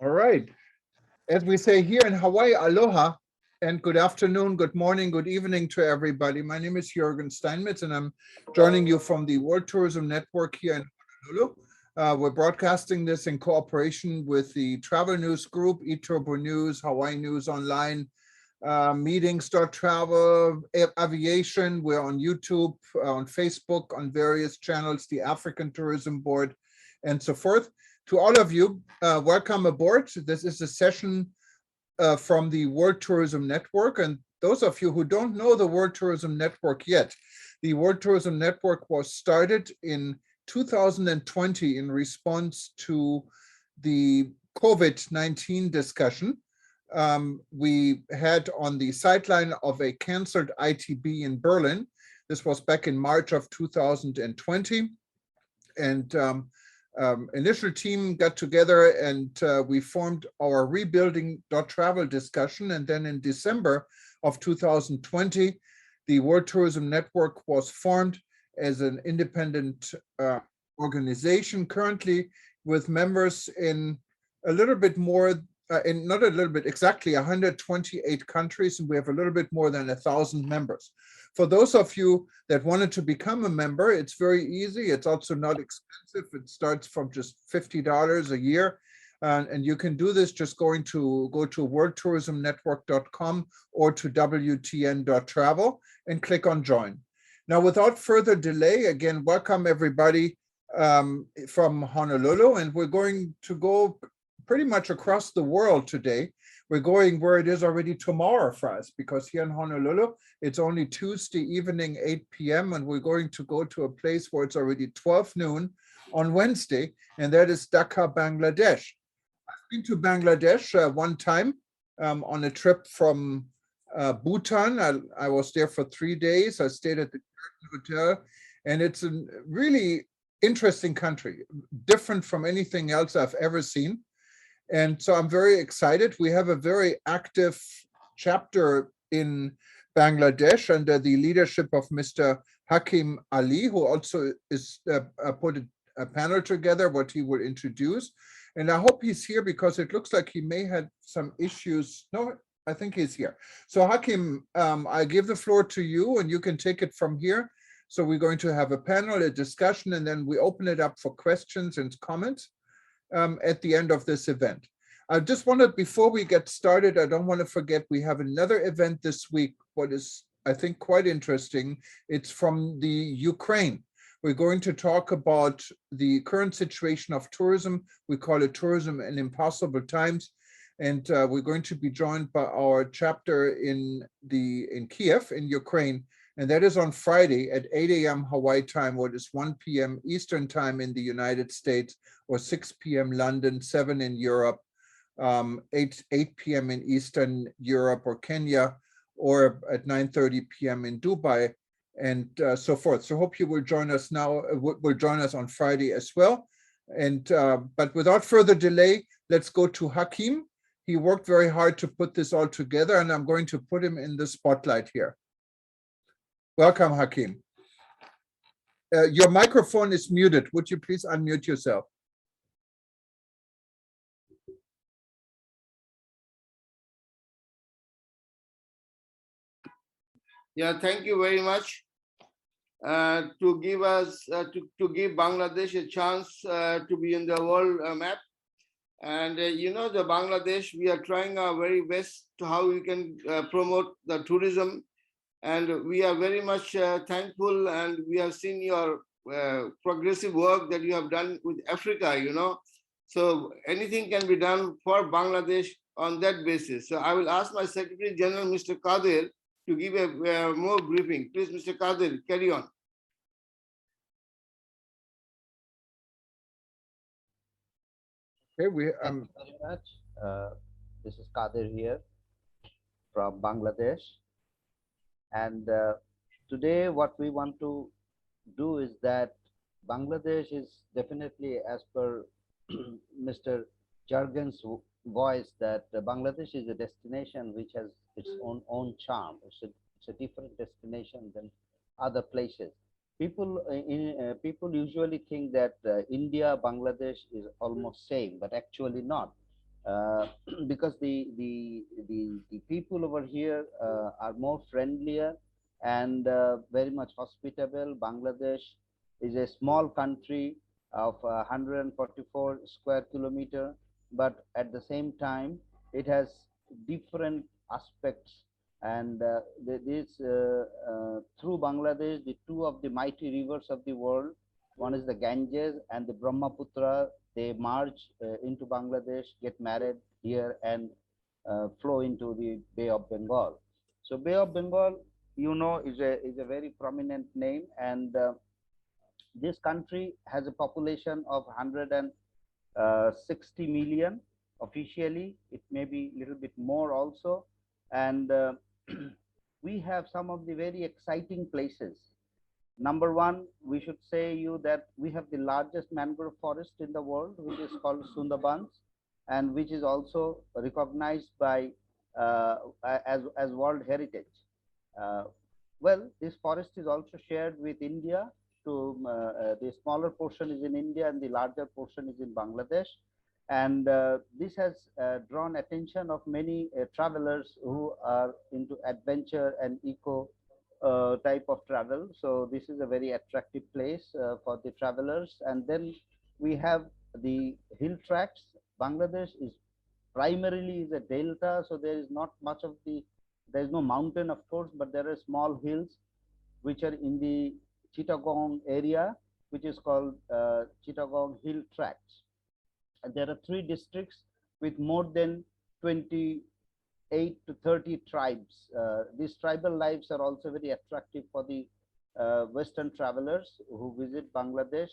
All right. As we say here in Hawaii, aloha and good afternoon, good morning, good evening to everybody. My name is Juergen Steinmetz and I'm joining you from the World Tourism Network here in Honolulu. We're broadcasting this in cooperation with the Travel News Group, eTurbo News, Hawaii News Online, meetings.travel, aviation. We're on YouTube, on Facebook, on various channels, the African Tourism Board, and so forth. To all of you, welcome aboard. This is a session from the World Tourism Network. And those of you who don't know the World Tourism Network yet, the World Tourism Network was started in 2020 in response to the COVID-19 discussion. We had on the sideline of a canceled ITB in Berlin. This was back in March of 2020. And initial team got together and we formed our rebuilding.travel discussion. And then in December of 2020, the World Tourism Network was formed as an independent organization, currently with members in a little bit more, not a little bit, exactly 128 countries, and we have a little bit more than 1,000 members. For those of you that wanted to become a member, it's very easy. It's also not expensive. It starts from just $50 a year. And you can do this just go to worldtourismnetwork.com or to WTN.travel and click on join. Now, without further delay, again, welcome everybody from Honolulu. And we're going to go pretty much across the world today. We're going where it is already tomorrow for us, because here in Honolulu, it's only Tuesday evening, 8 p.m. And we're going to go to a place where it's already 12 noon on Wednesday, and that is Dhaka, Bangladesh. I've been to Bangladesh one time on a trip from Bhutan. I was there for 3 days. I stayed at the hotel, and it's a really interesting country, different from anything else I've ever seen. And so I'm very excited. We have a very active chapter in Bangladesh under the leadership of Mr. Hakim Ali, who also is put a panel together, what he will introduce. And I hope he's here because it looks like he may have some issues. No, I think he's here. So Hakim, I give the floor to you and you can take it from here. So we're going to have a panel, a discussion, and then we open it up for questions and comments at the end of this event. I just wanted, before we get started, I don't want to forget, we have another event this week, what is, I think, quite interesting. It's from the Ukraine. We're going to talk about the current situation of tourism. We call it Tourism in Impossible Times. And we're going to be joined by our chapter in Kiev, in Ukraine. And that is on Friday at 8 a.m. Hawaii time, what is 1 p.m. Eastern time in the United States, or 6 p.m. London, 7 in Europe, 8 p.m. in Eastern Europe or Kenya, or at 9:30 p.m. in Dubai, and so forth. So hope you will join us now, will join us on Friday as well. And but without further delay, let's go to Hakim. He worked very hard to put this all together, and I'm going to put him in the spotlight here. Welcome, Hakim. Your microphone is muted. Would you please unmute yourself? Yeah, thank you very much to give us to give Bangladesh a chance to be in the world map. And you know, the Bangladesh, we are trying our very best to how we can promote the tourism. And we are very much thankful, and we have seen your progressive work that you have done with Africa, you know. So anything can be done for Bangladesh on that basis. So I will ask my Secretary General, Mr. Qadir, to give a more briefing. Please, Mr. Qadir, carry on. Okay, Thank you very much. This is Qadir here from Bangladesh. And today what we want to do is that Bangladesh is definitely, as per Mr. Juergen's voice, that Bangladesh is a destination which has its own charm. It's a different destination than other places. People usually think that India, Bangladesh is almost same, but actually not. uh, because the people over here are more friendlier and very much hospitable. Bangladesh is a small country of 144 square kilometer, but at the same time, it has different aspects. And through Bangladesh, the two of the mighty rivers of the world, one is the Ganges and the Brahmaputra. They merge into Bangladesh, get married here, and flow into the Bay of Bengal. So Bay of Bengal, is a very prominent name, and this country has a population of 160 million officially. It may be a little bit more also, and we have some of the very exciting places. Number one, we should say you that we have the largest mangrove forest in the world, which is called Sundarbans, and which is also recognized by as World Heritage. Uh, well, this forest is also shared with India. The smaller portion is in India, and the larger portion is in Bangladesh. And this has drawn attention of many travelers who are into adventure and eco type of travel. So this is a very attractive place for the travelers. And then we have the hill tracts. Bangladesh is primarily is a delta, so there is not much of there is no mountain, of course, but there are small hills which are in the Chittagong area, which is called Chittagong Hill Tracts. And there are 3 districts with more than 28 to 30 tribes. These tribal lives are also very attractive for the Western travelers who visit Bangladesh.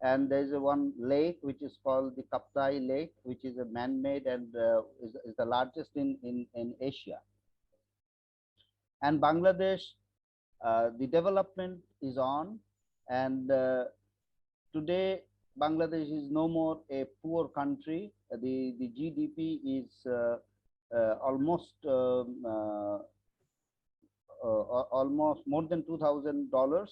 And there is one lake which is called the Kaptai Lake, which is a man-made and is the largest in Asia. And Bangladesh, the development is on, and today Bangladesh is no more a poor country. The GDP is almost almost more than $2,000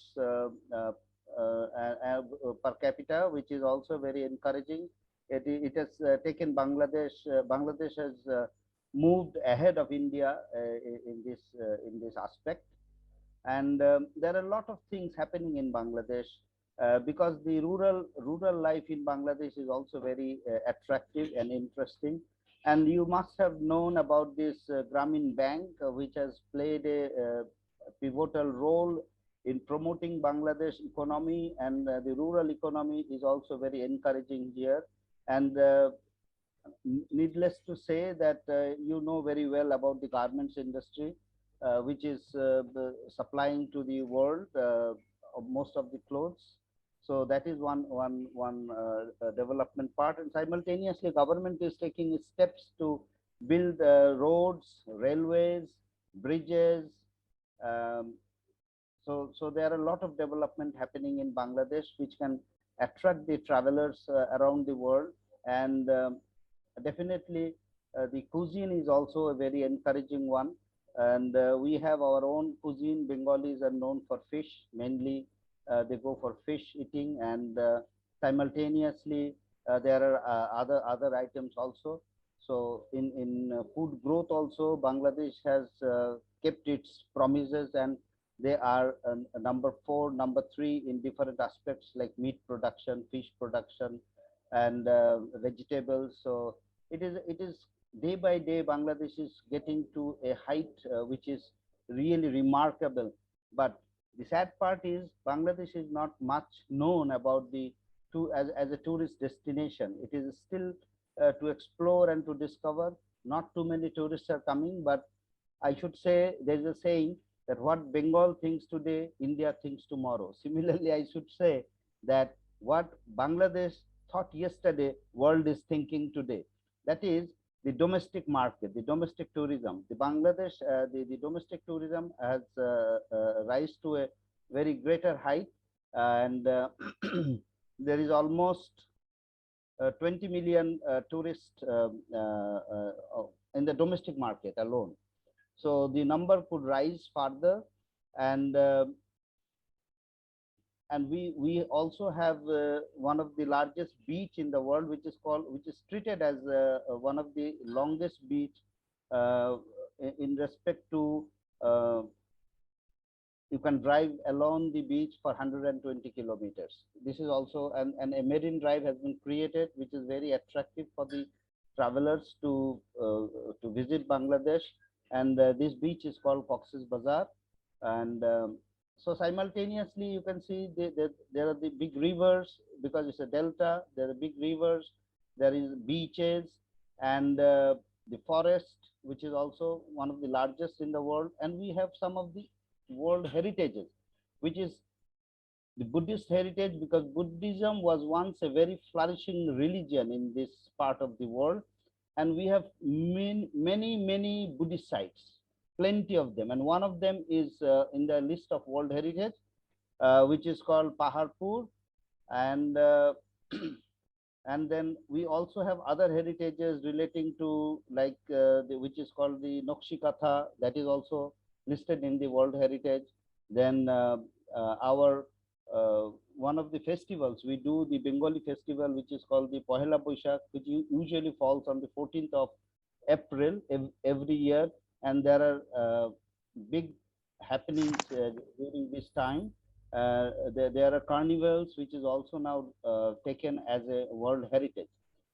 per capita, which is also very encouraging. It has taken Bangladesh. Bangladesh has moved ahead of India in this aspect, and there are a lot of things happening in Bangladesh because the rural life in Bangladesh is also very attractive and interesting. And you must have known about this Grameen Bank, which has played a pivotal role in promoting Bangladesh economy, and the rural economy is also very encouraging here. And needless to say that you know very well about the garments industry, which is supplying to the world most of the clothes. So that is one development part, and simultaneously government is taking steps to build roads, railways, bridges. Um, so there are a lot of development happening in Bangladesh, which can attract the travelers around the world. And definitely the cuisine is also a very encouraging one. And we have our own cuisine. Bengalis are known for fish mainly. They go for fish eating, and simultaneously there are other items also. So in food growth also, Bangladesh has kept its promises, and they are number 4, number 3 in different aspects like meat production, fish production, and vegetables. So it is day by day Bangladesh is getting to a height which is really remarkable. But the sad part is Bangladesh is not much known about as a tourist destination. It is still to explore and to discover. Not too many tourists are coming, but I should say there's a saying that what Bengal thinks today, India thinks tomorrow. Similarly, I should say that what Bangladesh thought yesterday, world is thinking today. That is the domestic market, the domestic tourism. The Bangladesh, the domestic tourism has rise to a very greater height, and there is almost 20 million tourists in the domestic market alone. So the number could rise further, and and we also have one of the largest beach in the world, which is treated as one of the longest beach in respect to uh, you can drive along the beach for 120 kilometers. This is also, and a marine drive has been created, which is very attractive for the travelers to visit Bangladesh. And this beach is called Cox's Bazar. And so simultaneously, you can see there are the big rivers because it's a delta. There are big rivers. There is beaches and the forest, which is also one of the largest in the world. And we have some of the world heritages, which is the Buddhist heritage, because Buddhism was once a very flourishing religion in this part of the world. And we have many Buddhist sites, plenty of them. And one of them is in the list of world heritage, which is called Paharpur. And and then we also have other heritages relating to, like which is called the Nokshikatha, that is also listed in the World Heritage. Then our one of the festivals, we do the Bengali festival, which is called the Pohela Boishakh, which usually falls on the 14th of April every year. And there are big happenings during this time. There are carnivals, which is also now taken as a World Heritage.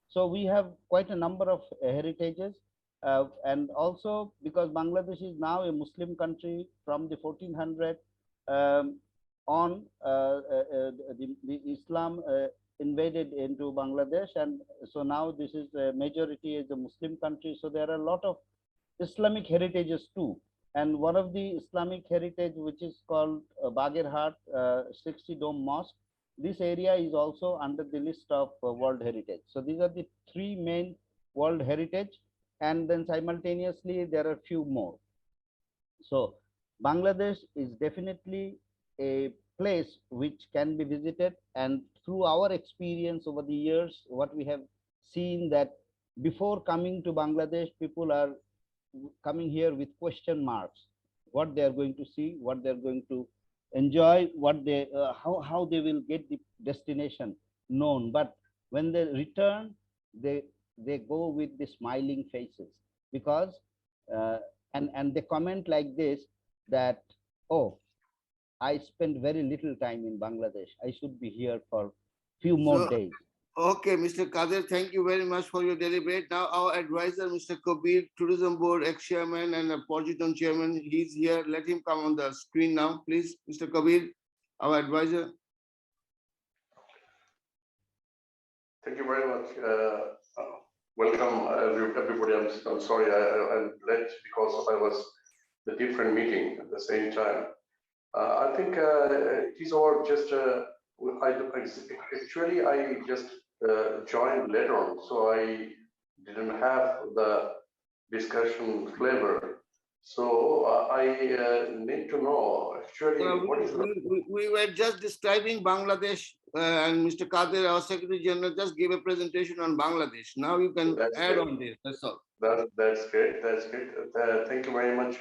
So we have quite a number of heritages. And also because Bangladesh is now a Muslim country from the 1400 on, the Islam invaded into Bangladesh, and so now this is a majority is a Muslim country. So there are a lot of Islamic heritages too. And one of the Islamic heritage, which is called Bagherhat 60 Dome Mosque, this area is also under the list of World Heritage. So these are the three main World Heritage. And then simultaneously, there are few more. So Bangladesh is definitely a place which can be visited. And through our experience over the years, what we have seen that before coming to Bangladesh, people are coming here with question marks, what they are going to see, what they are going to enjoy, what they how they will get the destination known. But when they return, they go with the smiling faces, because and they comment like this, that, oh, I spent very little time in Bangladesh, I should be here for few more days. Okay, Mr. Qadir, thank you very much for your deliberate. Now our advisor, Mr. Kabir, Tourism Board ex-chairman and WTN Chairman, he's here. Let him come on the screen now, please. Mr. Kabir, our advisor. Thank you very much. Welcome, everybody. I'm sorry, I'm late because I was the different meeting at the same time. I think it is all just, actually, I just joined later on, so I didn't have the discussion flavor. So I need to know, actually, what is we were just describing Bangladesh, and Mr. Qadir, our Secretary General, just gave a presentation on Bangladesh. Now you can add on this, that's all. That's great, that's great. Thank you very much,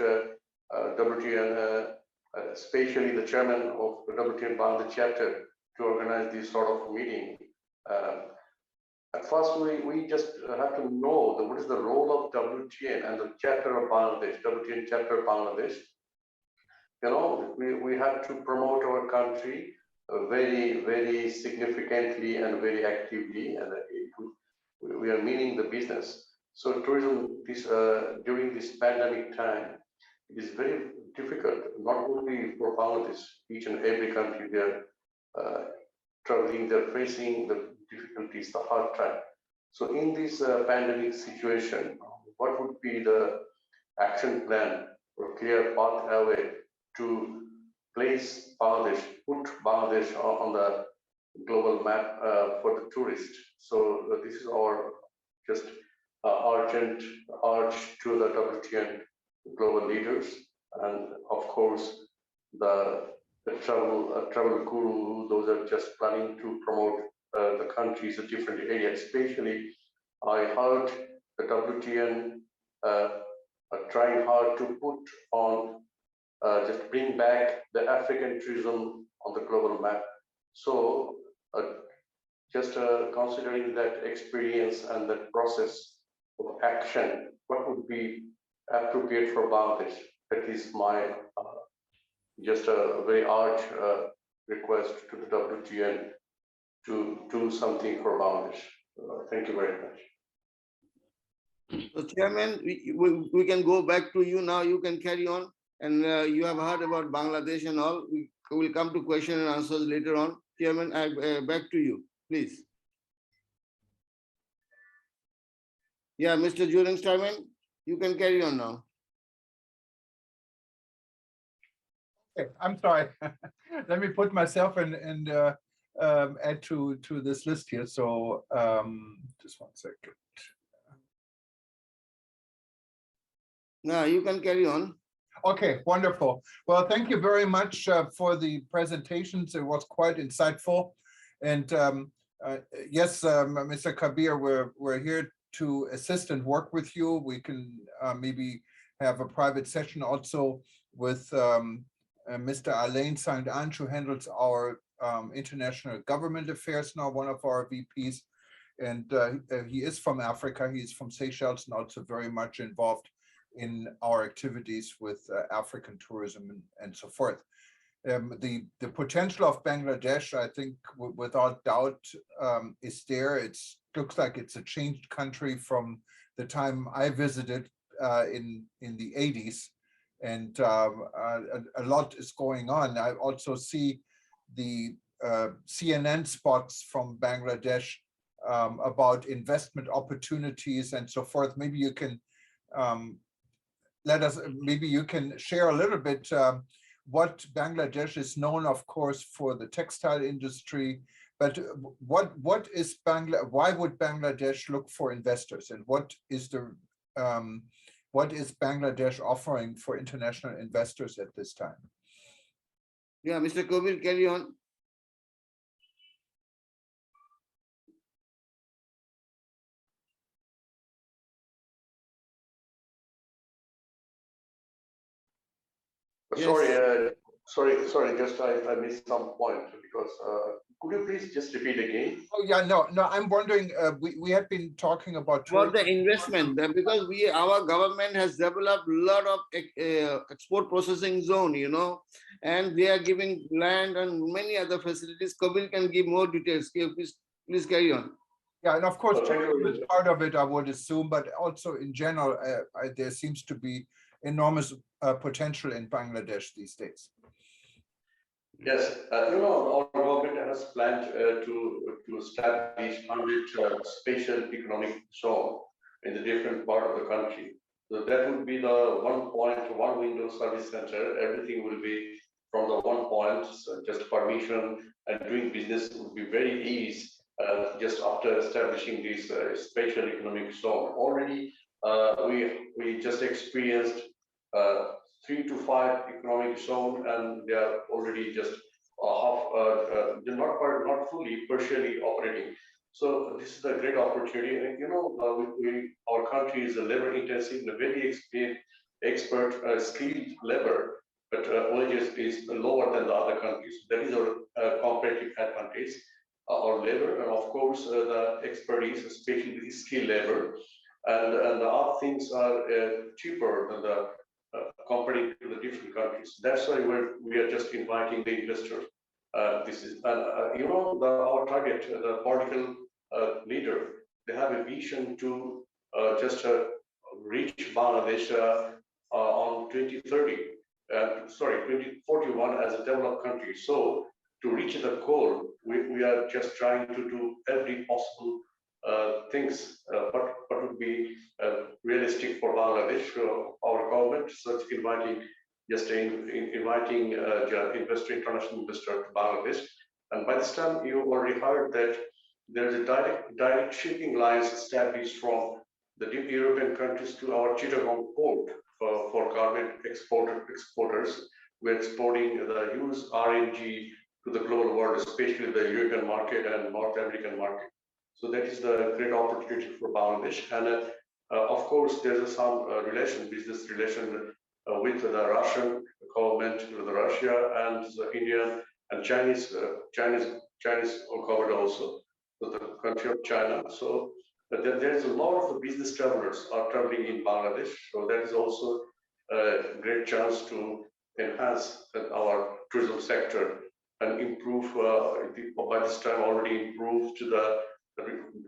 WTN, especially the chairman of the WTN Bangladesh chapter, to organize this sort of meeting. At first, we just have to know what is the role of WTN and the chapter of Bangladesh, WTN chapter of Bangladesh. You know, we have to promote our country very significantly and very actively, and we are meaning the business. So tourism, during this pandemic time, it is very difficult, not only for Bangladesh, each and every country they are traveling, they're facing the difficulties, the hard time. So in this pandemic situation, what would be the action plan or clear pathway to place Bangladesh, put Bangladesh on the global map for the tourist? So this is our just urgent urge to the WTN global leaders, and of course the travel guru, those are just planning to promote the countries in different areas. Especially, I heard the WTN are trying hard to put on just bring back the African tourism on the global map. So just considering that experience and that process of action, what would be appropriate for Bangladesh? That is my just a very urgent request to the WTN to do something for Bangladesh. Thank you very much. So Chairman, we can go back to you now. You can carry on. And you have heard about Bangladesh and all. We will come to question and answers later on. Chairman, back to you, please. Yeah, Mr. Juergen Steinmetz, you can carry on now. Okay, I'm sorry. Let me put myself in and add to this list here. So just 1 second. No, you can carry on. Okay, wonderful. Well, thank you very much for the presentations. It was quite insightful. And yes, Mr. Kabir, we're here to assist and work with you. We can maybe have a private session also with Mr. Alain Saint-Ange, who handles our international government affairs now, one of our VPs. And he is from Africa. He is from Seychelles and also very much involved in our activities with African tourism and so forth. The potential of Bangladesh, I think, without doubt, is there. It looks like it's a changed country from the time I visited in the 80s, and a lot is going on. I also see the CNN spots from Bangladesh about investment opportunities and so forth. Maybe you can maybe you can share a little bit what Bangladesh is known, of course, for the textile industry, but what is why would Bangladesh look for investors, and what is Bangladesh offering for international investors at this time? Yeah, Mr. Kabir, carry on. Yes. Sorry, just I missed some point because could you please just repeat again? Oh yeah, no, I'm wondering, we had been talking about the investment, because our government has developed a lot of export processing zone, and they are giving land and many other facilities. Kabir can give more details. Please carry on. Yeah, and of course, tourism is part of it, I would assume, but also in general, there seems to be enormous potential in Bangladesh these days. Yes, our government has planned to establish 100 special economic zone in the different part of the country. So that would be the one window service center. Everything will be from the one point. So just permission and doing business would be very easy just after establishing this special economic zone. Already, we just experienced 3 to 5 economic zone, and they are already just not fully, partially operating. So this is a great opportunity. And our country is a labor intensive, a very expert, skilled labor, but wages is lower than the other countries. That is our competitive advantage. Our labor, and of course the expertise, especially the skilled labor, and the other things are cheaper than the comparing to the different countries. That's why we are just inviting the investors. This is, our target, the political leader, they have a vision to just reach Bangladesh on 2041 as a developed country. So to reach the goal, we are just trying to do every possible things, what would be realistic for Bangladesh. Our government such inviting international investor to Bangladesh, and by this time you already heard that there's a direct shipping lines established from the European countries to our Chittagong port for garment exporters. We're exporting the used RNG to the global world, especially the European market and North American market. So that is the great opportunity for Bangladesh. And of course, there's some business relation with the Russian government, with Russia and the Indian and Chinese Chinese are covered also, so the country of China. So there's a lot of business travelers are traveling in Bangladesh. So that is also a great chance to enhance our tourism sector and improve. By this time, already improved to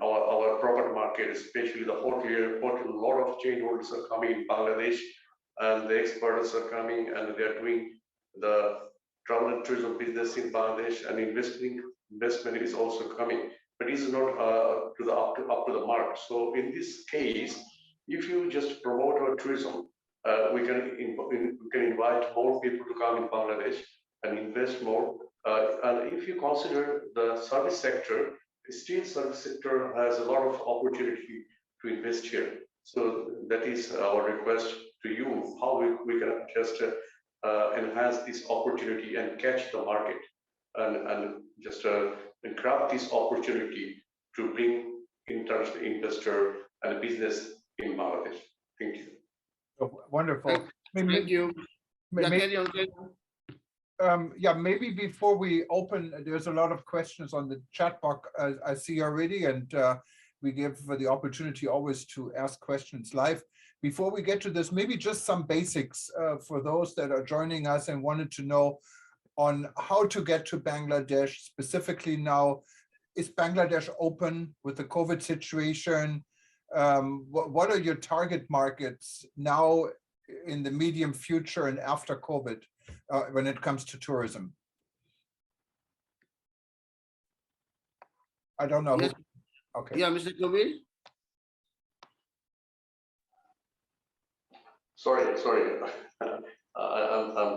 our property market, especially the hotel. A lot of chain holders are coming in Bangladesh, and the experts are coming, and they are doing the travel and tourism business in Bangladesh, and investment is also coming, but it's not up to the mark. So in this case, if you just promote our tourism, we can invite more people to come in Bangladesh and invest more. And if you consider the service sector, still service sector has a lot of opportunity to invest here. So that is our request to you, how we can just enhance this opportunity and catch the market, and just grab this opportunity to bring international investor and business in Bangladesh. Thank you. Oh, wonderful. Thank you. Carry on. Yeah, maybe before we open, there's a lot of questions on the chat box I see already, and we give the opportunity always to ask questions live. Before we get to this, maybe just some basics for those that are joining us and wanted to know on how to get to Bangladesh specifically now. Is Bangladesh open with the COVID situation? What are your target markets now in the medium future and after COVID when it comes to tourism? I don't know. Yes. Okay. Yeah, Mr. Kabir. Sorry. I'm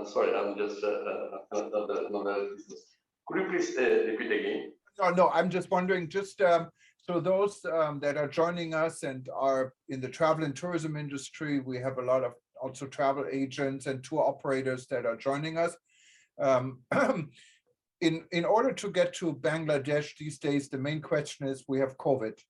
sorry. I'm just another business. Could you please repeat again? No, I'm just wondering, just so those that are joining us and are in the travel and tourism industry, we have a lot of also travel agents and tour operators that are joining us. In order to get to Bangladesh these days, the main question is, we have COVID.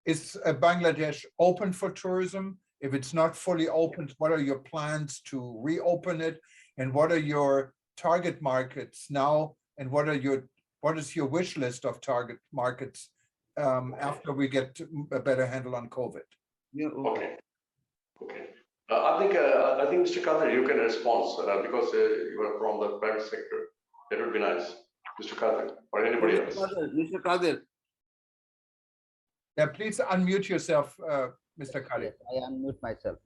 Is Bangladesh open for tourism? If it's not fully open, what are your plans to reopen it? And what are your target markets now? And what is your wish list of target markets after we get a better handle on COVID? Yeah. Okay. I think Mr. Qadir, you can respond because you are from the private sector. That would be nice, Mr. Qadir, or anybody else. Mr. Qadir. Yeah, please unmute yourself, Mr. Qadir. Yes, I unmute myself.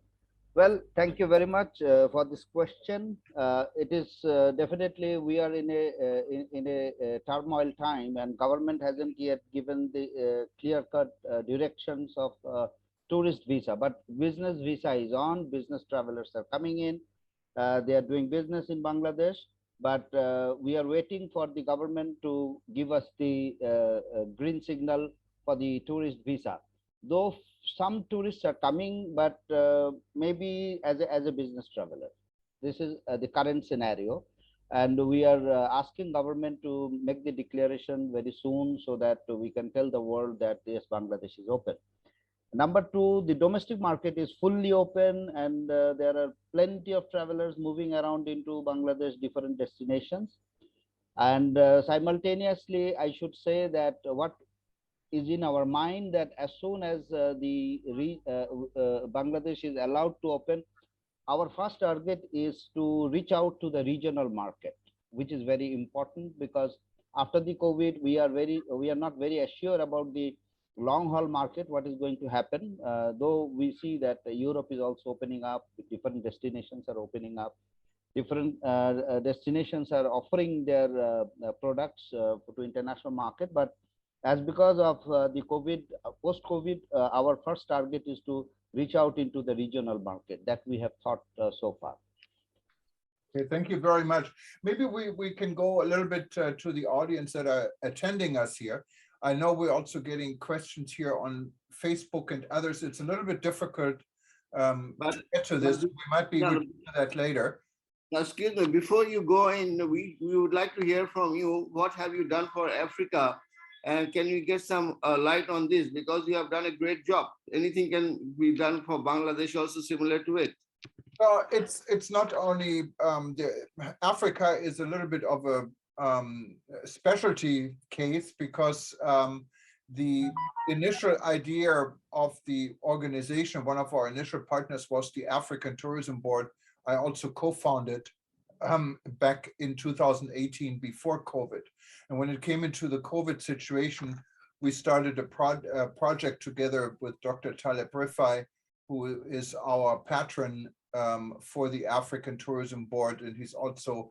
Well, thank you very much for this question. It is definitely we are in a turmoil time, and government hasn't yet given the clear-cut directions of tourist visa, but business visa is on. Business travelers are coming in. They are doing business in Bangladesh, but we are waiting for the government to give us the green signal for the tourist visa. Though some tourists are coming, but maybe as a business traveler. This is the current scenario, and we are asking government to make the declaration very soon so that we can tell the world that yes, Bangladesh is open. Number two, the domestic market is fully open, and there are plenty of travelers moving around into Bangladesh, different destinations. And simultaneously, I should say that what is in our mind that as soon as Bangladesh is allowed to open, our first target is to reach out to the regional market, which is very important, because after the COVID, we are not very assured about the long haul market, what is going to happen. Though we see that Europe is also opening up, different destinations are opening up, different destinations are offering their products to international market, but as because of the COVID, post-COVID, our first target is to reach out into the regional market that we have thought so far. Okay, thank you very much. Maybe we can go a little bit to the audience that are attending us here. I know we're also getting questions here on Facebook and others. It's a little bit difficult to get to this. We might be able to do that later. Excuse me, before you go in, we would like to hear from you. What have you done for Africa? And can you get some light on this? Because you have done a great job. Anything can be done for Bangladesh also similar to it? It's not only Africa is a little bit of specialty case because the initial idea of the organization, one of our initial partners was the African Tourism Board. I also co-founded back in 2018 before COVID. And when it came into the COVID situation, we started a project together with Dr. Taleb Rifai, who is our patron for the African Tourism Board. And he's also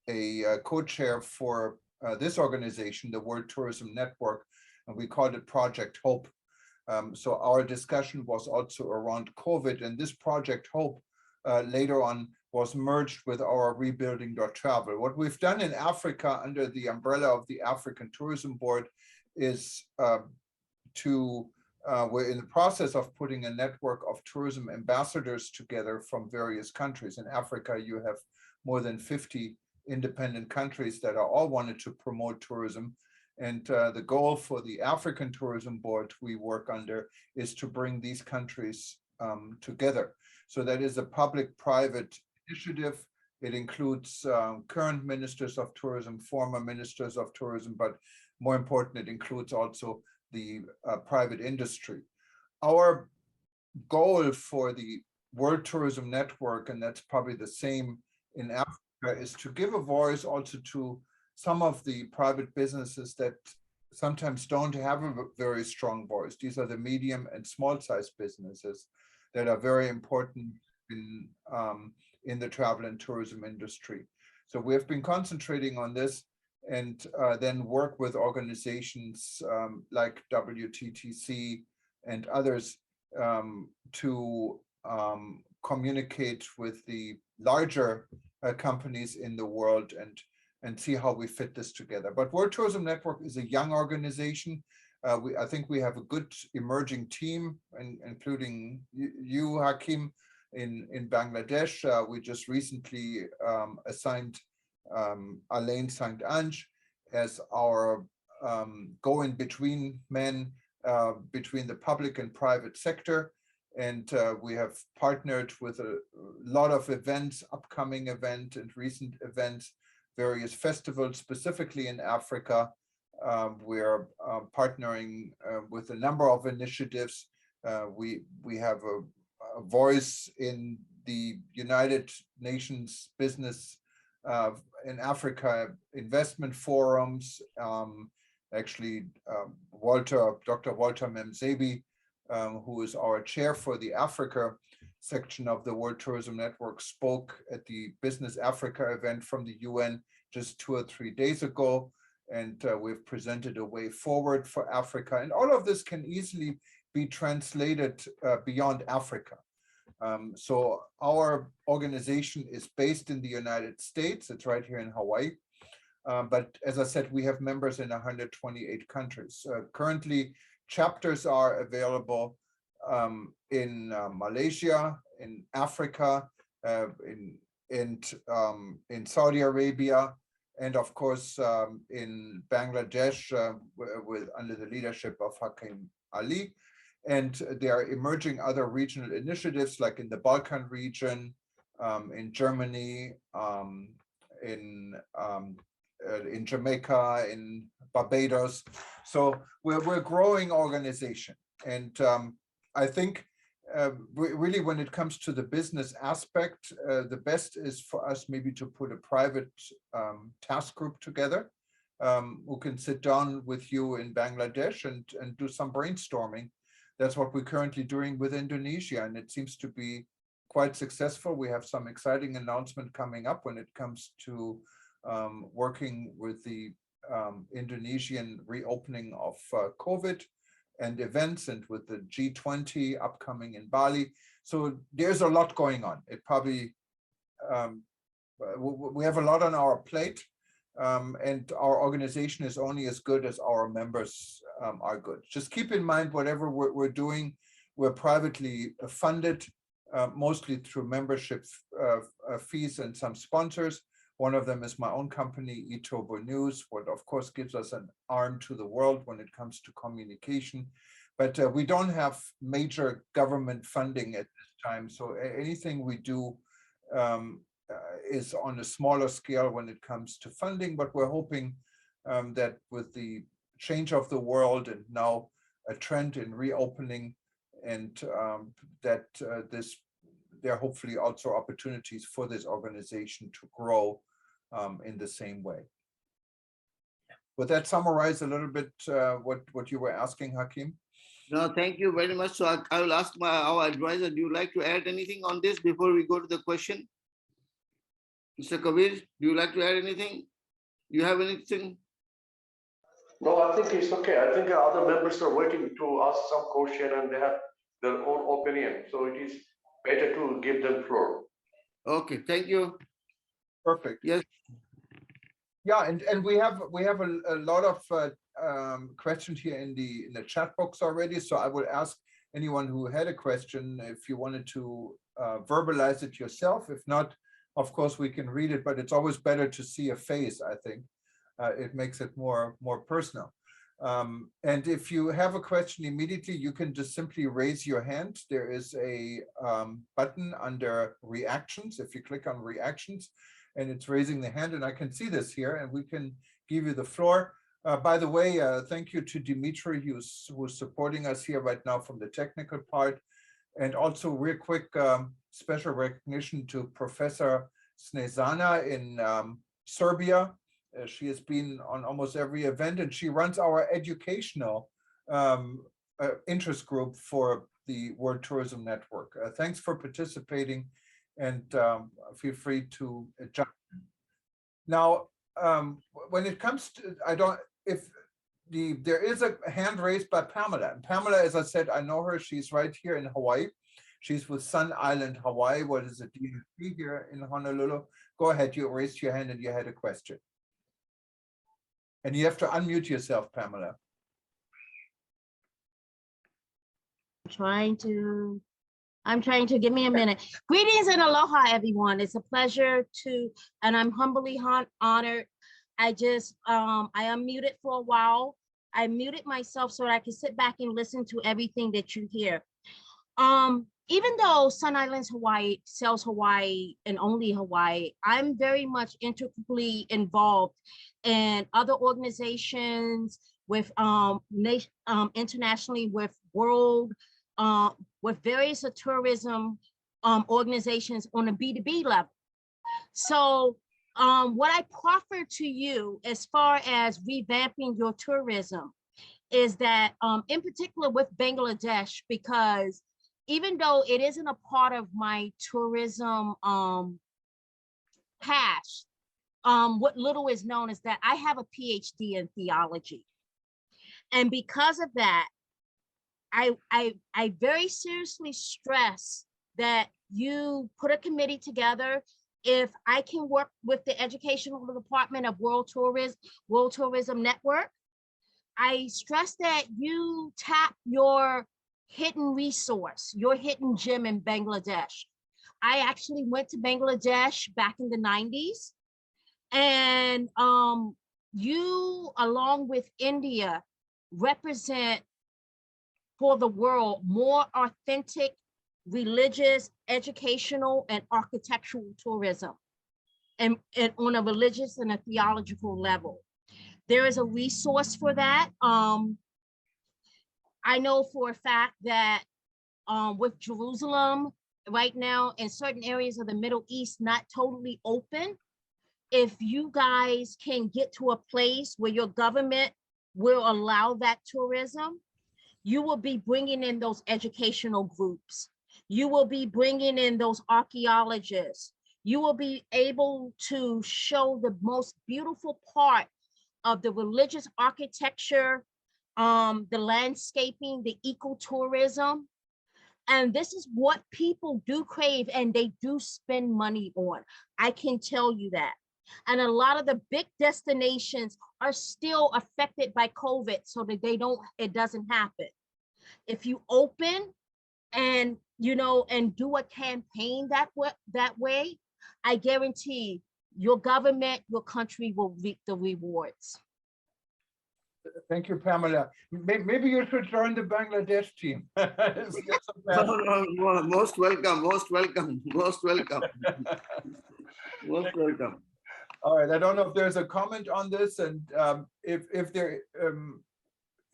a co-chair for this organization, the World Tourism Network, and we called it Project Hope. So our discussion was also around COVID, and this Project Hope later on was merged with our Rebuilding.Travel. What we've done in Africa under the umbrella of the African Tourism Board is we're in the process of putting a network of tourism ambassadors together from various countries. In Africa, you have more than 50 independent countries that are all wanted to promote tourism. And the goal for the African Tourism Board we work under is to bring these countries together. So that is a public-private initiative. It includes current ministers of tourism, former ministers of tourism, but more important, it includes also the private industry. Our goal for the World Tourism Network, and that's probably the same in Africa, is to give a voice also to some of the private businesses that sometimes don't have a very strong voice. These are the medium and small sized businesses that are very important in the travel and tourism industry. So we have been concentrating on this and then work with organizations like WTTC and others to communicate with the larger companies in the world and see how we fit this together. But World Tourism Network is a young organization. I think we have a good emerging team, including you, Hakim, in Bangladesh. We just recently assigned Alain St. Ange as our go-in-between man between the public and private sector. And we have partnered with a lot of events, upcoming event and recent events, various festivals, specifically in Africa. We're partnering with a number of initiatives. We have a voice in the United Nations Business in Africa investment forums. Actually, Dr. Walter Memzebi, who is our chair for the Africa section of the World Tourism Network, spoke at the Business Africa event from the UN just 2 or 3 days ago. And we've presented a way forward for Africa. And all of this can easily be translated beyond Africa. So our organization is based in the United States. It's right here in Hawaii. But as I said, we have members in 128 countries. Currently, chapters are available in Malaysia, in Africa, in Saudi Arabia, and of course in Bangladesh under the leadership of M.Hakim Ali. And there are emerging other regional initiatives like in the Balkan region, in Germany, in Jamaica, in Barbados. So we're a growing organization. And I think really when it comes to the business aspect, the best is for us maybe to put a private task group together who can sit down with you in Bangladesh and do some brainstorming. That's what we're currently doing with Indonesia, and it seems to be quite successful. We have some exciting announcement coming up when it comes to working with the Indonesian reopening of COVID and events, and with the G20 upcoming in Bali. So there's a lot going on. It probably, we have a lot on our plate, and our organization is only as good as our members are good. Just keep in mind, whatever we're doing, we're privately funded, mostly through membership fees and some sponsors. One of them is my own company, eTurbo News, what of course gives us an arm to the world when it comes to communication. But we don't have major government funding at this time. So anything we do is on a smaller scale when it comes to funding, but we're hoping that with the change of the world and now a trend in reopening, and that there are hopefully also opportunities for this organization to grow in the same way. Would that summarize a little bit what you were asking, Hakim? No, thank you very much. So I will ask our advisor, do you like to add anything on this before we go to the question? Mr. Kabir, do you like to add anything? Do you have anything? No, I think it's okay. I think other members are waiting to ask some question and they have their own opinion. So it is better to give them floor. Okay, thank you. Perfect. Yes. Yeah, and we have a lot of questions here in the chat box already. So I will ask anyone who had a question if you wanted to verbalize it yourself. If not, of course we can read it. But it's always better to see a face. I think it makes it more personal. And if you have a question immediately, you can just simply raise your hand. There is a button under reactions. If you click on reactions, and it's raising the hand, and I can see this here, and we can give you the floor. By the way, thank you to Dimitri, who's supporting us here right now from the technical part. And also real quick, special recognition to Professor Snezana in Serbia. She has been on almost every event, and she runs our educational interest group for the World Tourism Network. Thanks for participating, and feel free to jump in. Now, when it comes to, there is a hand raised by Pamela. And Pamela, as I said, I know her. She's right here in Hawaii. She's with Sun Island, Hawaii. What is it, DFP here in Honolulu? Go ahead, you raised your hand and you had a question. And you have to unmute yourself, Pamela. I'm trying to give me a minute. Greetings and aloha, everyone. It's a pleasure and I'm humbly honored. I unmuted for a while. I muted myself so that I could sit back and listen to everything that you hear. Even though Sun Islands Hawaii sells Hawaii and only Hawaii, I'm very much integrally involved in other organizations with internationally with with various tourism organizations on a B2B level. So what I proffer to you as far as revamping your tourism is that in particular with Bangladesh, because even though it isn't a part of my tourism past, what little is known is that I have a PhD in theology. And because of that, I very seriously stress that you put a committee together. If I can work with the educational department of World Tourism Network, I stress that you tap your hidden resource, your hidden gem in Bangladesh. I actually went to Bangladesh back in the 90s, and you, along with India, represent for the world more authentic religious, educational, and architectural tourism, and on a religious and a theological level. There is a resource for that. I know for a fact that with Jerusalem right now in certain areas of the Middle East not totally open, if you guys can get to a place where your government will allow that tourism, you will be bringing in those educational groups. You will be bringing in those archaeologists. You will be able to show the most beautiful part of the religious architecture, the landscaping, the ecotourism. And this is what people do crave and they do spend money on. I can tell you that. And a lot of the big destinations are still affected by COVID so that it doesn't happen. If you open and, and do a campaign that way, I guarantee your government, your country will reap the rewards. Thank you, Pamela. Maybe you should join the Bangladesh team. No, most welcome, most welcome, most welcome. Most welcome. All right, I don't know if there's a comment on this, and if there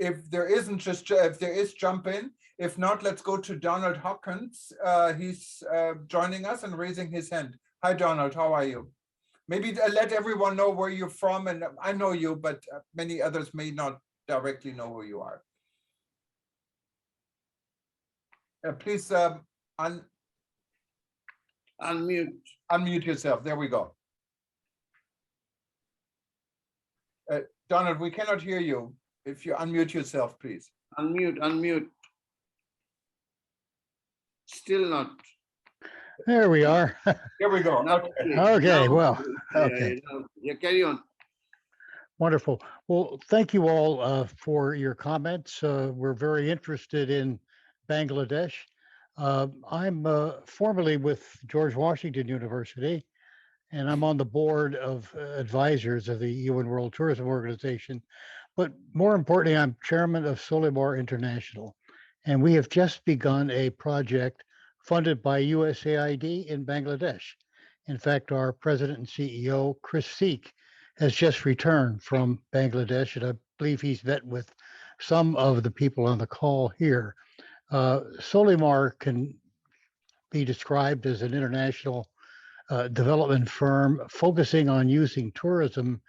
isn't, just if there is, jump in. If not, let's go to Donald Hawkins. He's joining us and raising his hand. Hi, Donald. How are you? Maybe let everyone know where you're from, and I know you, but many others may not directly know who you are. Please unmute yourself. There we go. Donald, we cannot hear you. If you unmute yourself, please. Unmute. Still not. There we are. Here we go. Okay. Okay, Now, well, okay. Yeah, carry on. Wonderful. Well, thank you all for your comments. We're very interested in Bangladesh. I'm formerly with George Washington University, and I'm on the board of advisors of the UN World Tourism Organization. But more importantly, I'm chairman of Solimar International, and we have just begun a project funded by USAID in Bangladesh. In fact, our president and CEO, Chris Seek, has just returned from Bangladesh, and I believe he's met with some of the people on the call here. Solimar can be described as an international development firm focusing on using tourism,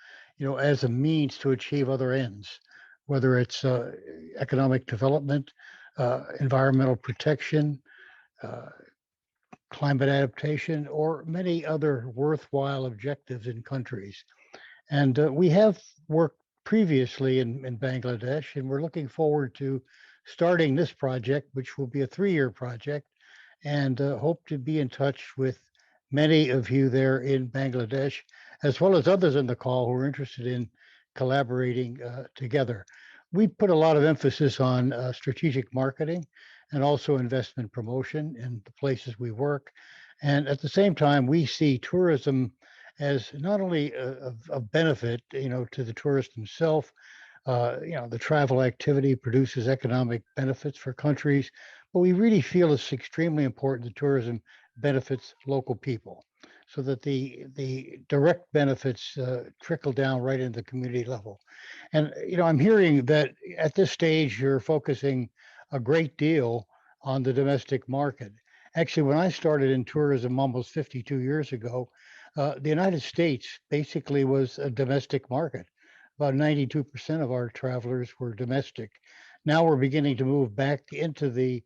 as a means to achieve other ends, whether it's economic development, environmental protection, climate adaptation, or many other worthwhile objectives in countries. And we have worked previously in Bangladesh, and we're looking forward to starting this project, which will be a 3-year project, and hope to be in touch with many of you there in Bangladesh, as well as others in the call who are interested in collaborating together. We put a lot of emphasis on strategic marketing and also investment promotion in the places we work. And at the same time, we see tourism as not only a benefit, to the tourist himself. The travel activity produces economic benefits for countries, but we really feel it's extremely important that tourism benefits local people, so that the direct benefits trickle down right into the community level. And I'm hearing that at this stage you're focusing a great deal on the domestic market. Actually, when I started in tourism almost 52 years ago, the United States basically was a domestic market. About 92% of our travelers were domestic. Now we're beginning to move back into the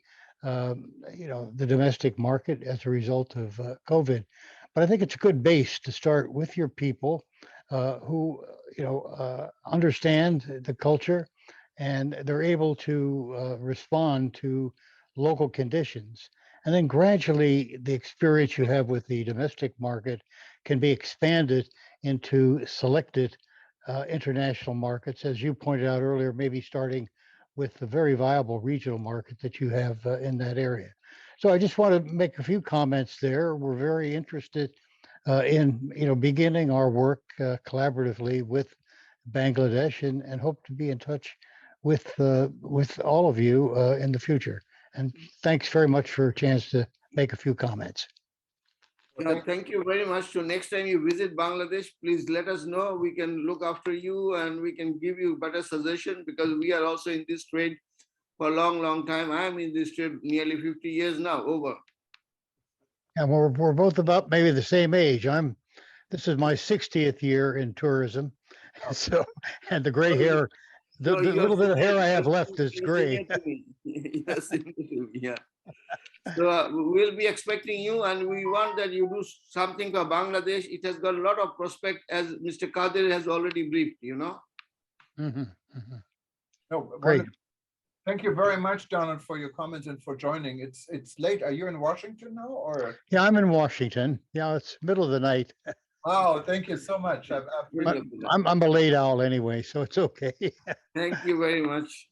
domestic market as a result of COVID. But I think it's a good base to start with your people who understand the culture, and they're able to respond to local conditions. And then gradually the experience you have with the domestic market can be expanded into selected international markets, as you pointed out earlier, maybe starting with the very viable regional market that you have in that area. So I just want to make a few comments there. We're very interested in beginning our work collaboratively with Bangladesh, and hope to be in touch with all of you in the future. And thanks very much for a chance to make a few comments. Thank you very much. So next time you visit Bangladesh, please let us know. We can look after you and we can give you better suggestion, because we are also in this trade for a long time. I am in this trade nearly 50 years now, over. And we're both about maybe the same age. This is my 60th year in tourism. So, and the gray hair, the little bit of hair I have left is gray. Yes, yeah. So we'll be expecting you, and we want that you do something for Bangladesh. It has got a lot of prospect, as Mr. Qadir has already briefed, Mm-hmm, mm-hmm. No, Great. Thank you very much, Donald, for your comments and for joining. It's late. Are you in Washington now, or? Yeah, I'm in Washington. Yeah, it's middle of the night. Oh, thank you so much. I'm a late owl anyway, so it's okay. Thank you very much.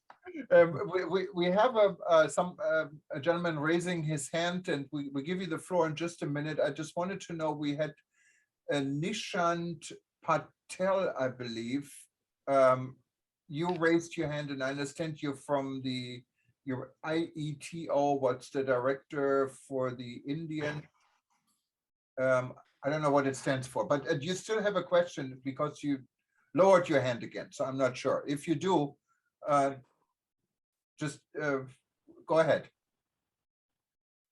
We have a gentleman raising his hand, and we give you the floor in just a minute. I just wanted to know, we had Nishant Patel, I believe. You raised your hand, and I understand you're from your IETO. What's the director for the Indian? I don't know what it stands for, but you still have a question because you lowered your hand again. So I'm not sure. If you do, just go ahead.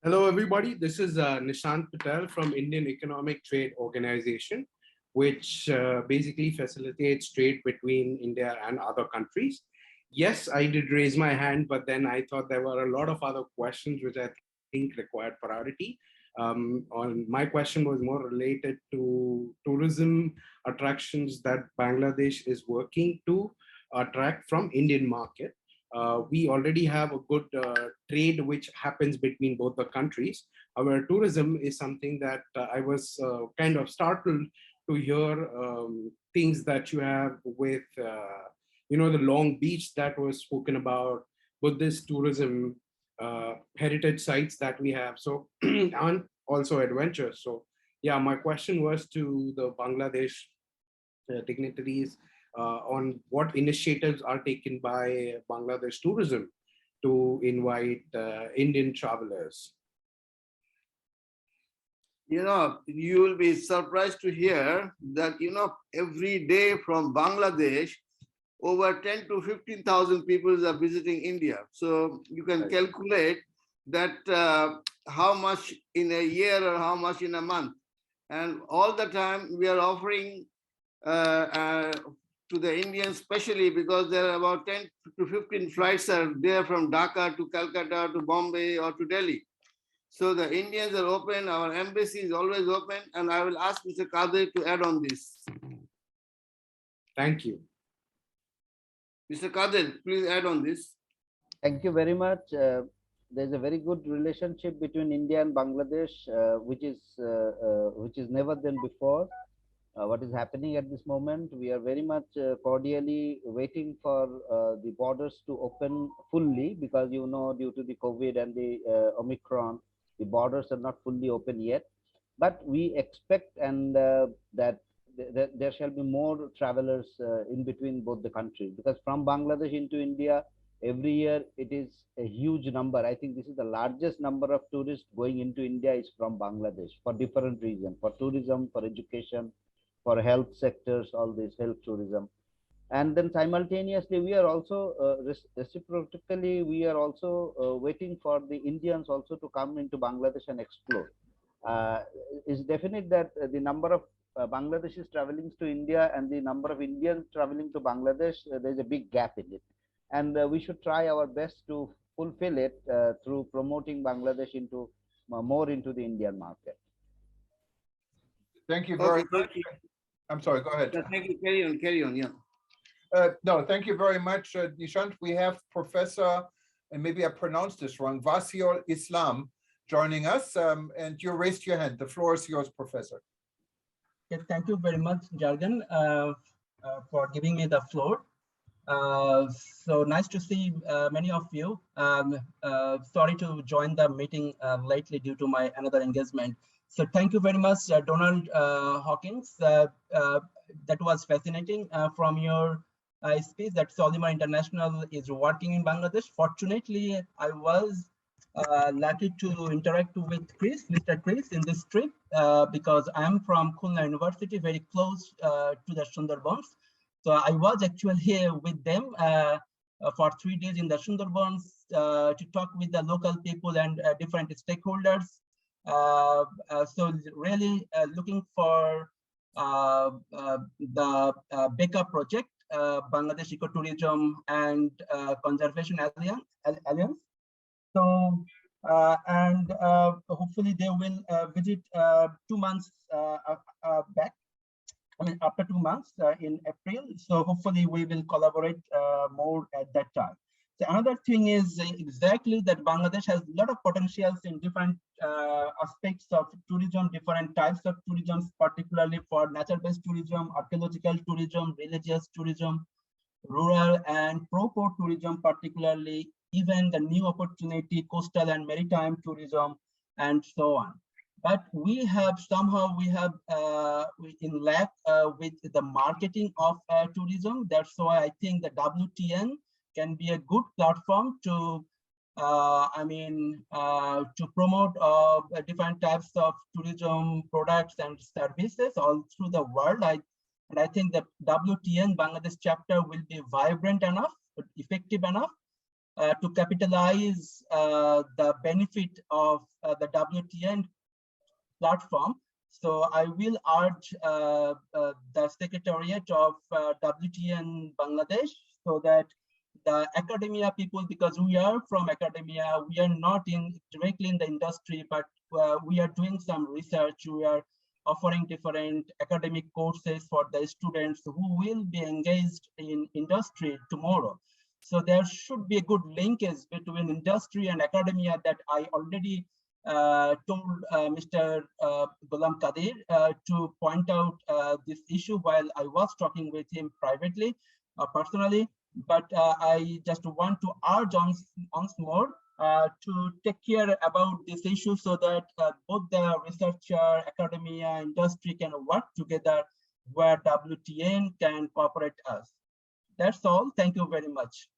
Hello, everybody. This is Nishant Patel from Indian Economic Trade Organization, which basically facilitates trade between India and other countries. Yes, I did raise my hand, but then I thought there were a lot of other questions which I think required priority. My question was more related to tourism attractions that Bangladesh is working to attract from Indian market. We already have a good trade which happens between both the countries. Our tourism is something that I was kind of startled to hear things that you have with, the Long Beach that was spoken about, Buddhist tourism, heritage sites that we have. So, and also adventures. So, yeah, my question was to the Bangladesh dignitaries on what initiatives are taken by Bangladesh tourism to invite Indian travelers. You will be surprised to hear that, every day from Bangladesh, over 10 to 15,000 people are visiting India. So you can calculate that how much in a year or how much in a month. And all the time we are offering to the Indians, especially because there are about 10 to 15 flights are there from Dhaka to Calcutta to Bombay or to Delhi. So the Indians are open, our embassy is always open, and I will ask Mr. Qadir to add on this. Thank you. Mr. Qadir, please add on this. Thank you very much. There's a very good relationship between India and Bangladesh, which is never done before. What is happening at this moment, we are very much cordially waiting for the borders to open fully, because due to the COVID and the Omicron, the borders are not fully open yet. But we expect that there shall be more travelers in between both the countries, because from Bangladesh into India every year it is a huge number. I think this is the largest number of tourists going into India is from Bangladesh for different reasons, for tourism, for education, for health sectors, all this health tourism. And then simultaneously we are also reciprocally we are also waiting for the Indians also to come into Bangladesh and explore. It's definite that the number of Bangladeshis traveling to India and the number of Indians traveling to Bangladesh, there's a big gap in it. And we should try our best to fulfill it through promoting Bangladesh into more into the Indian market. Thank you very much. You. I'm sorry, go ahead. Thank you. Carry on, yeah. No, thank you very much, Nishant. We have Professor, and maybe I pronounced this wrong, Wasiul Islam joining us, and you raised your hand. The floor is yours, Professor. Okay, thank you very much, Juergen, for giving me the floor. So nice to see many of you. Sorry to join the meeting lately due to my another engagement. So thank you very much, Donald Hawkins. That was fascinating from your speech that Solima International is working in Bangladesh. Fortunately, I was lucky to interact with Mr. Chris in this trip because I'm from Khulna University, very close to the Sundarbans. So I was actually here with them for 3 days in the Sundarbans to talk with the local people and different stakeholders. So really looking for the backup project, Bangladesh Ecotourism and Conservation Alliance. So and hopefully they will visit 2 months back. I mean, after 2 months in April. So hopefully we will collaborate more at that time. So another thing is exactly that Bangladesh has a lot of potentials in different aspects of tourism, different types of tourism, particularly for nature-based tourism, archaeological tourism, religious tourism, rural and pro-port tourism, particularly even the new opportunity, coastal and maritime tourism, and so on. But we have in lack with the marketing of tourism. That's why I think the WTN can be a good platform to to promote different types of tourism products and services all through the world. And I think the WTN Bangladesh chapter will be vibrant enough, effective enough to capitalize the benefit of the WTN platform. So I will urge the Secretariat of WTN Bangladesh so that the academia people, because we are from academia, we are not directly in the industry, but we are doing some research. We are offering different academic courses for the students who will be engaged in industry tomorrow. So there should be a good linkage between industry and academia that I already told Mr. Ghulam Qadir to point out this issue while I was talking with him privately, personally. But I just want to urge once more to take care about this issue so that both the researcher, academia, industry can work together where WTN can cooperate us. That's all. Thank you very much.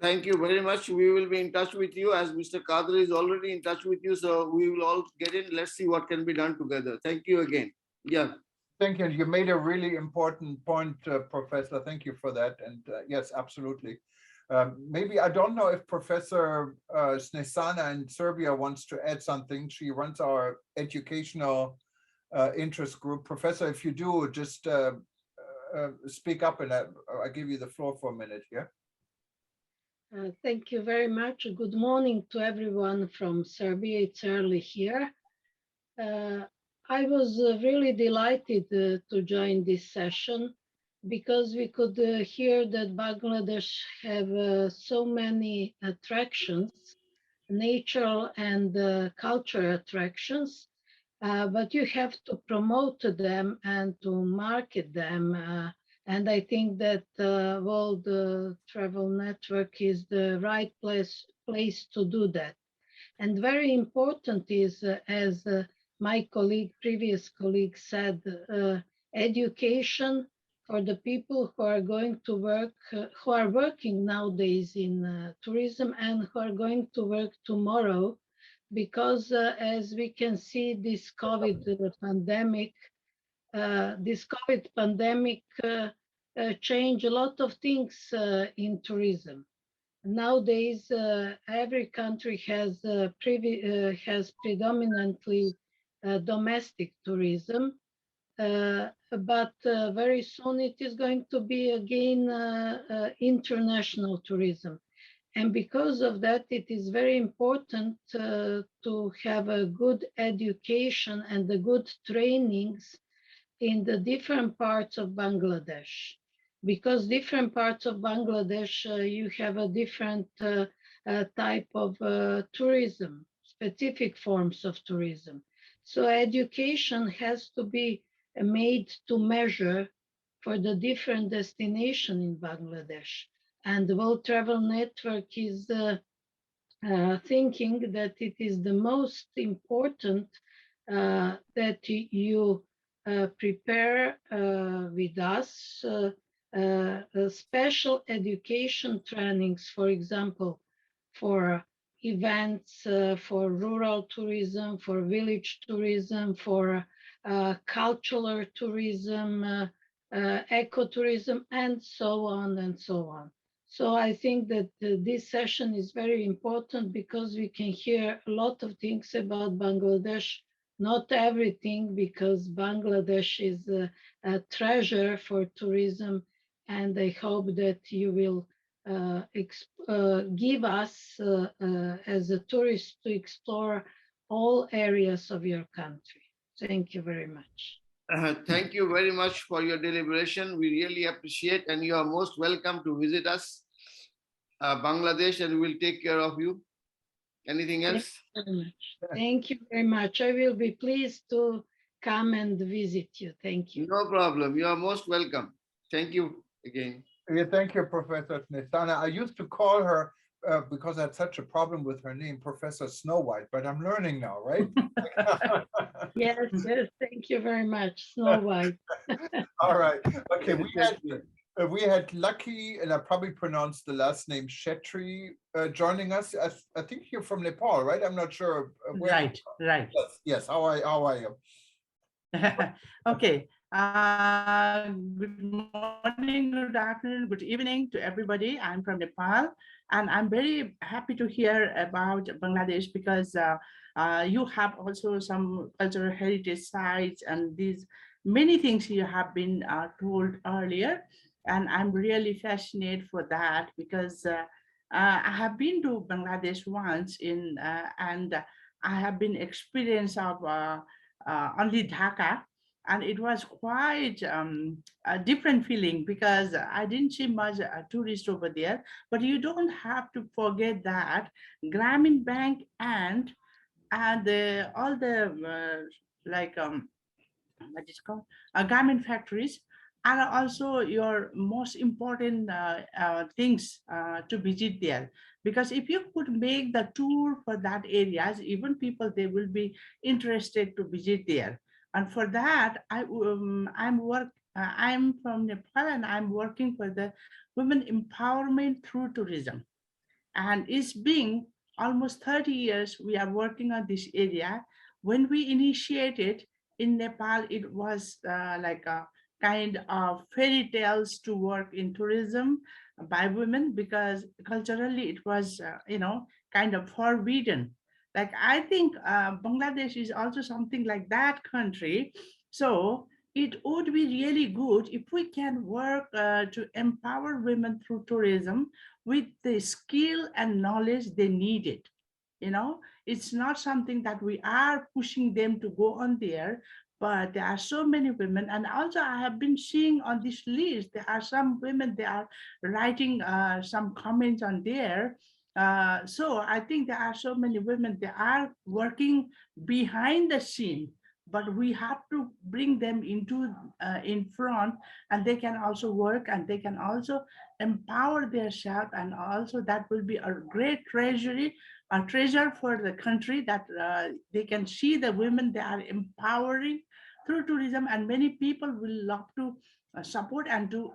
Thank you very much. We will be in touch with you as Mr. Qadir is already in touch with you. So we will all get in. Let's see what can be done together. Thank you again. Yeah. Thank you. You made a really important point, Professor. Thank you for that. And yes, absolutely. Maybe I don't know if Professor Snesana in Serbia wants to add something. She runs our educational interest group. Professor, if you do, just speak up and I'll give you the floor for a minute here. Thank you very much. Good morning to everyone from Serbia. It's early here. I was really delighted to join this session because we could hear that Bangladesh have so many attractions, natural and cultural attractions, but you have to promote them and to market them. And I think that World Travel Network is the right place to do that. And very important is, as my previous colleague said, education for the people who are going to work, who are working nowadays in tourism and who are going to work tomorrow, because as we can see, this COVID pandemic changed a lot of things in tourism. Nowadays, every country has predominantly domestic tourism, but very soon it is going to be again international tourism. And because of that, it is very important to have a good education and the good trainings in the different parts of Bangladesh. Because different parts of Bangladesh, you have a different type of tourism, specific forms of tourism. So education has to be made to measure for the different destination in Bangladesh. And the World Travel Network is thinking that it is the most important that you prepare with us special education trainings, for example, for events, for rural tourism, for village tourism, for cultural tourism, ecotourism, and so on and so on. So I think that this session is very important because we can hear a lot of things about Bangladesh, not everything, because Bangladesh is a treasure for tourism, and I hope that you will give us as a tourist to explore all areas of your country. Thank you very much. Thank you very much for your deliberation. We really appreciate, and you are most welcome to visit us, Bangladesh, and we'll take care of you. Anything else? Thank you very much. I will be pleased to come and visit you. Thank you. No problem. You are most welcome. Thank you again. Yeah, thank you, Professor Snesana. I used to call her, because I had such a problem with her name, Professor Snow White, but I'm learning now, right? Yes, thank you very much, Snow White. All right. Okay, We had Lucky, and I probably pronounced the last name Shetri, joining us. I think you're from Nepal, right? I'm not sure. Where Right, right. Yes, yes. How are you? Okay. Good morning, good afternoon, good evening to everybody. I'm from Nepal, and I'm very happy to hear about Bangladesh because you have also some cultural heritage sites and these many things you have been told earlier. And I'm really fascinated for that because I have been to Bangladesh once and I have been experience of only Dhaka, and it was quite a different feeling because I didn't see much tourist over there. But you don't have to forget that Grameen Bank and all the like what is called garment factories are also your most important things to visit there, because if you could make the tour for that areas, even people they will be interested to visit there. And for that I'm from Nepal and I'm working for the women empowerment through tourism, and it's been almost 30 years we are working on this area. When we initiated in Nepal, it was like a kind of fairy tales to work in tourism by women because culturally it was, kind of forbidden. Like I think Bangladesh is also something like that country. So it would be really good if we can work to empower women through tourism with the skill and knowledge they needed. It's not something that we are pushing them to go on there, but there are so many women. And also I have been seeing on this list there are some women, they are writing some comments on there. So I think there are so many women, they are working behind the scene, but we have to bring them into in front, and they can also work and they can also empower themselves, and also that will be a great a treasure for the country, that they can see the women they are empowering through tourism, and many people will love to support and to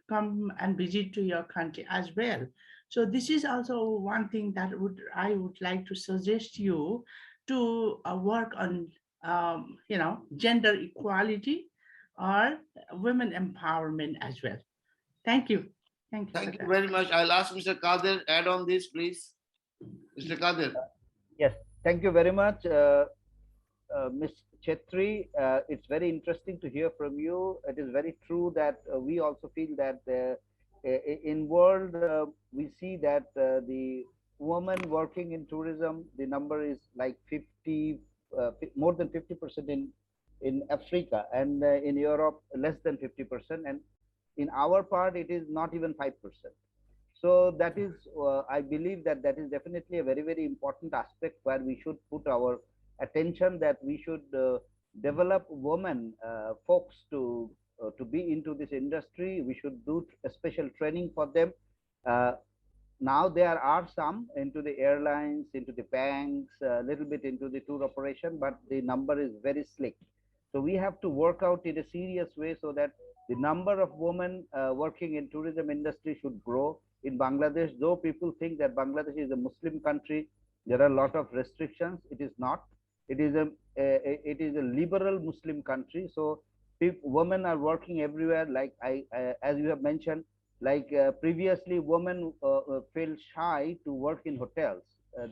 come and visit to your country as well. So this is also one thing that I would like to suggest you to work on, gender equality or women empowerment as well. Thank you. Thank you. Thank you very much. I'll ask Mr. Qadir add on this, please. Mr. Qadir. Yes, thank you very much, Ms. Chetri. It's very interesting to hear from you. It is very true that we also feel that in world we see that the women working in tourism, the number is like 50, more than 50% in Africa, and in Europe less than 50%, and in our part it is not even 5%. So that is, I believe that that is definitely a very, very important aspect where we should put our attention, that we should develop women folks to be into this industry. We should do a special training for them. Now there are some into the airlines, into the banks, a little bit into the tour operation, but the number is very slick. So we have to work out in a serious way so that the number of women working in tourism industry should grow in Bangladesh. Though people think that Bangladesh is a Muslim country, there are a lot of restrictions. It is not. It is a liberal Muslim country. So women are working everywhere. Like as you have mentioned, like previously women felt shy to work in hotels.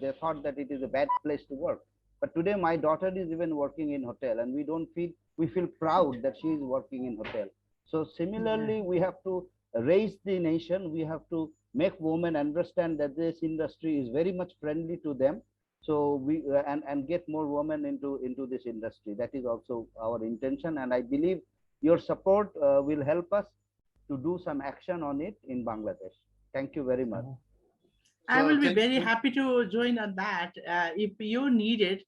They thought that it is a bad place to work. But today my daughter is even working in hotel, and we feel proud that she is working in hotel. So similarly, we have to raise the nation. We have to make women understand that this industry is very much friendly to them. So we and get more women into this industry. That is also our intention, and I believe your support will help us to do some action on it in Bangladesh. Thank you very much. I will be very happy to join on that if you need it.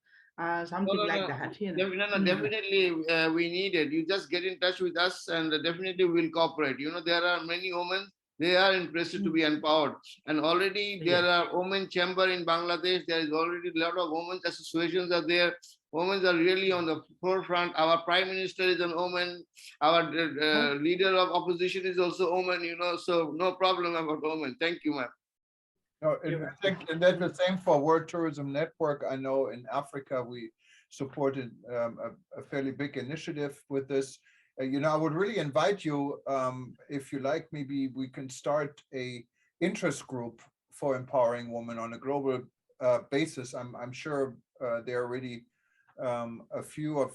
Something like that. Definitely we need it. You just get in touch with us and definitely we'll cooperate. There are many women, they are interested to be empowered, and already there are women chamber in Bangladesh. There is already a lot of women's associations are there. Women are really on the forefront. Our Prime Minister is a woman. Our leader of opposition is also a woman, you know, so no problem about women. Thank you, ma'am. No, and I think, and that's the same for World Tourism Network. I know in Africa, we supported a fairly big initiative with this. You know, I would really invite you, if you like, maybe we can start a interest group for empowering women on a global basis. I'm sure there are already a few of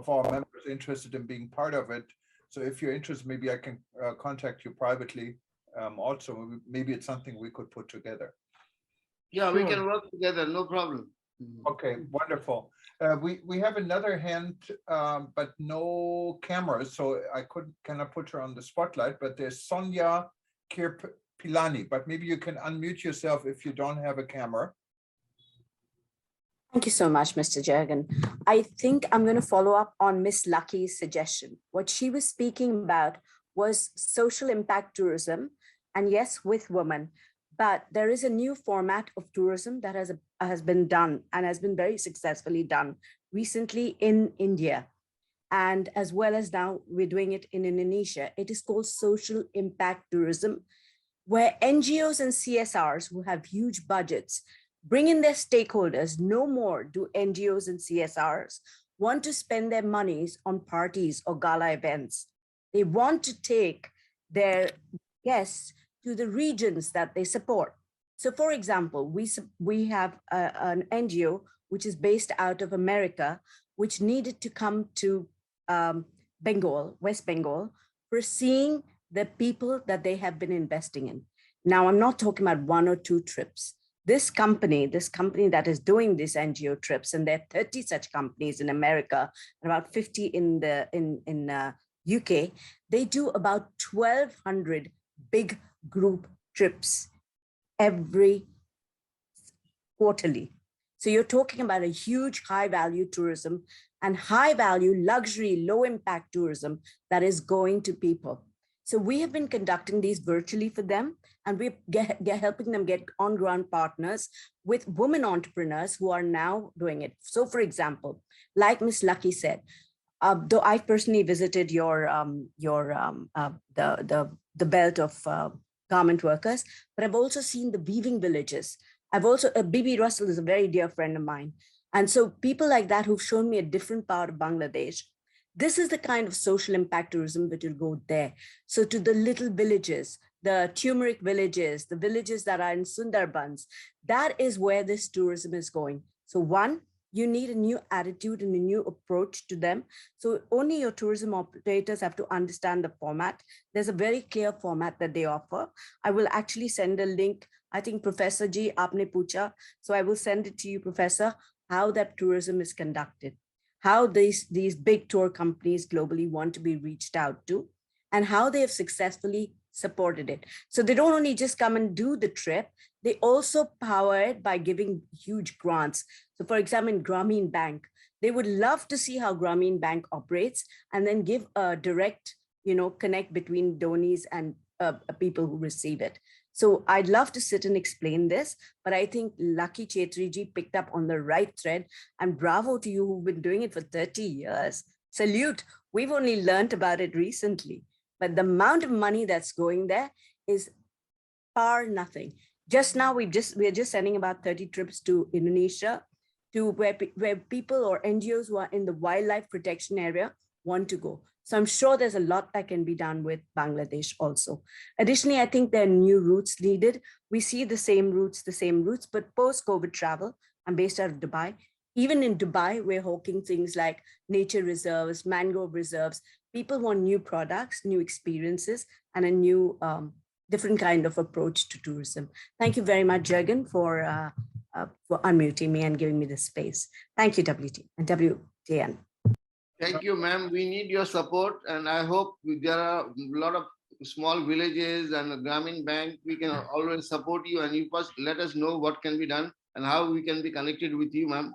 our members interested in being part of it. So if you're interested, maybe I can contact you privately. Also, maybe it's something we could put together. Yeah, we can work together, no problem. Okay, wonderful. We have another hand, but no camera, so I cannot put her on the spotlight, but there's Sonia Kirpilani, but maybe you can unmute yourself if you don't have a camera. Thank you so much, Mr. Juergen. I think I'm going to follow up on Miss Lucky's suggestion. What she was speaking about was social impact tourism, and yes, with women. But there is a new format of tourism that has been done and has been very successfully done recently in India. And as well as now we're doing it in Indonesia. It is called social impact tourism, where NGOs and CSRs who have huge budgets bring in their stakeholders. No more do NGOs and CSRs want to spend their monies on parties or gala events. They want to take their guests to the regions that they support. So for example, we have an NGO which is based out of America, which needed to come to Bengal, West Bengal, for seeing the people that they have been investing in. Now, I'm not talking about 1 or 2 trips. This company that is doing these NGO trips, and there are 30 such companies in America, and about 50 in UK, they do about 1,200 big group trips every quarterly. So you're talking about a huge high value tourism and high value luxury, low impact tourism that is going to people. So we have been conducting these virtually for them, and we're helping them get on ground partners with women entrepreneurs who are now doing it. So for example, like Ms. Lucky said, though I personally visited the belt of garment workers, but I've also seen the weaving villages. Bibi Russell is a very dear friend of mine. And so people like that who've shown me a different part of Bangladesh, this is the kind of social impact tourism that will go there. So to the little villages, the turmeric villages, the villages that are in Sundarbans, that is where this tourism is going. So one, you need a new attitude and a new approach to them. So only your tourism operators have to understand the format. There's a very clear format that they offer. I will actually send a link. I think Professor Ji, Aapne Pucha. So I will send it to you, Professor, how that tourism is conducted, how these big tour companies globally want to be reached out to, and how they have successfully supported it. So they don't only just come and do the trip, they also power it by giving huge grants. So for example, in Grameen Bank, they would love to see how Grameen Bank operates and then give a direct, connect between donees and people who receive it. So I'd love to sit and explain this, but I think Lucky Chetriji picked up on the right thread, and bravo to you who've been doing it for 30 years. Salute. We've only learned about it recently, but the amount of money that's going there is far nothing. Just now, we're just sending about 30 trips to Indonesia, to where people or NGOs who are in the wildlife protection area want to go. So I'm sure there's a lot that can be done with Bangladesh also. Additionally, I think there are new routes needed. We see the same routes, but post-COVID travel, I'm based out of Dubai. Even in Dubai, we're hawking things like nature reserves, mangrove reserves. People want new products, new experiences, and a new different kind of approach to tourism. Thank you very much, Juergen, for unmuting me and giving me this space. Thank you, WTN. Thank you, ma'am. We need your support, and I hope there are a lot of small villages and the Grameen Bank. We can always support you, and you first let us know what can be done and how we can be connected with you, ma'am.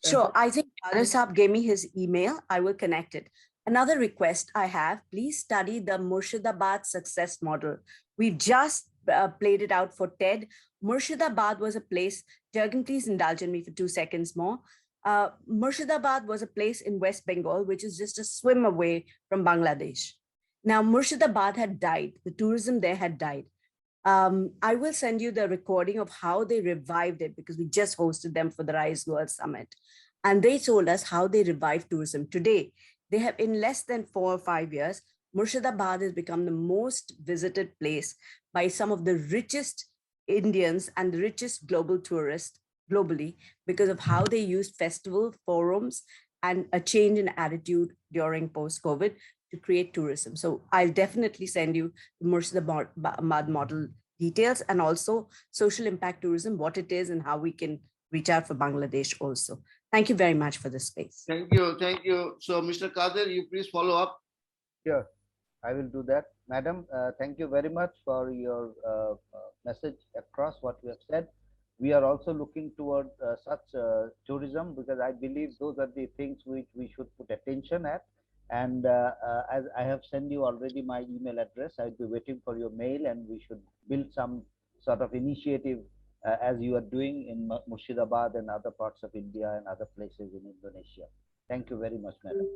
Sure. I think Badr Saab gave me his email. I will connect it. Another request I have, please study the Murshidabad success model. We've just played it out for TED. Murshidabad was a place, Juergen, please indulge in me for 2 seconds more. Murshidabad was a place in West Bengal, which is just a swim away from Bangladesh. Now, Murshidabad had died. The tourism there had died. I will send you the recording of how they revived it because we just hosted them for the Rise World Summit. And they told us how they revived tourism. Today, they have, in less than 4 or 5 years, Murshidabad has become the most visited place by some of the richest Indians and the richest global tourists globally because of how they used festival forums and a change in attitude during post-COVID to create tourism. So I'll definitely send you the Murshidabad model details and also social impact tourism, what it is and how we can reach out for Bangladesh also. Thank you very much for this space. Thank you. Thank you. So Mr. Qadir, you please follow up. Sure, I will do that. Madam, thank you very much for your message across what you have said. We are also looking toward such tourism because I believe those are the things which we should put attention at. And as I have sent you already my email address, I'll be waiting for your mail and we should build some sort of initiative as you are doing in Murshidabad and other parts of India and other places in Indonesia. Thank you very much, madam.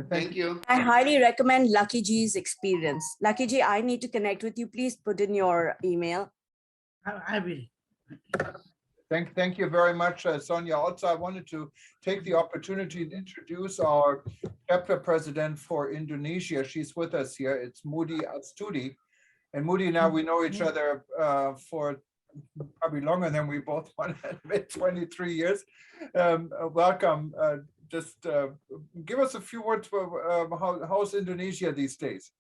Thank you. I highly recommend Lucky G's experience. Lucky G, I need to connect with you. Please put in your email. I will. Thank you very much, Sonia. Also, I wanted to take the opportunity to introduce our chapter president for Indonesia. She's with us here. It's Moody Astudi. And Moody and I, we know each other for probably longer than we both want to admit, 23 years. Welcome. Just give us a few words for how's Indonesia these days.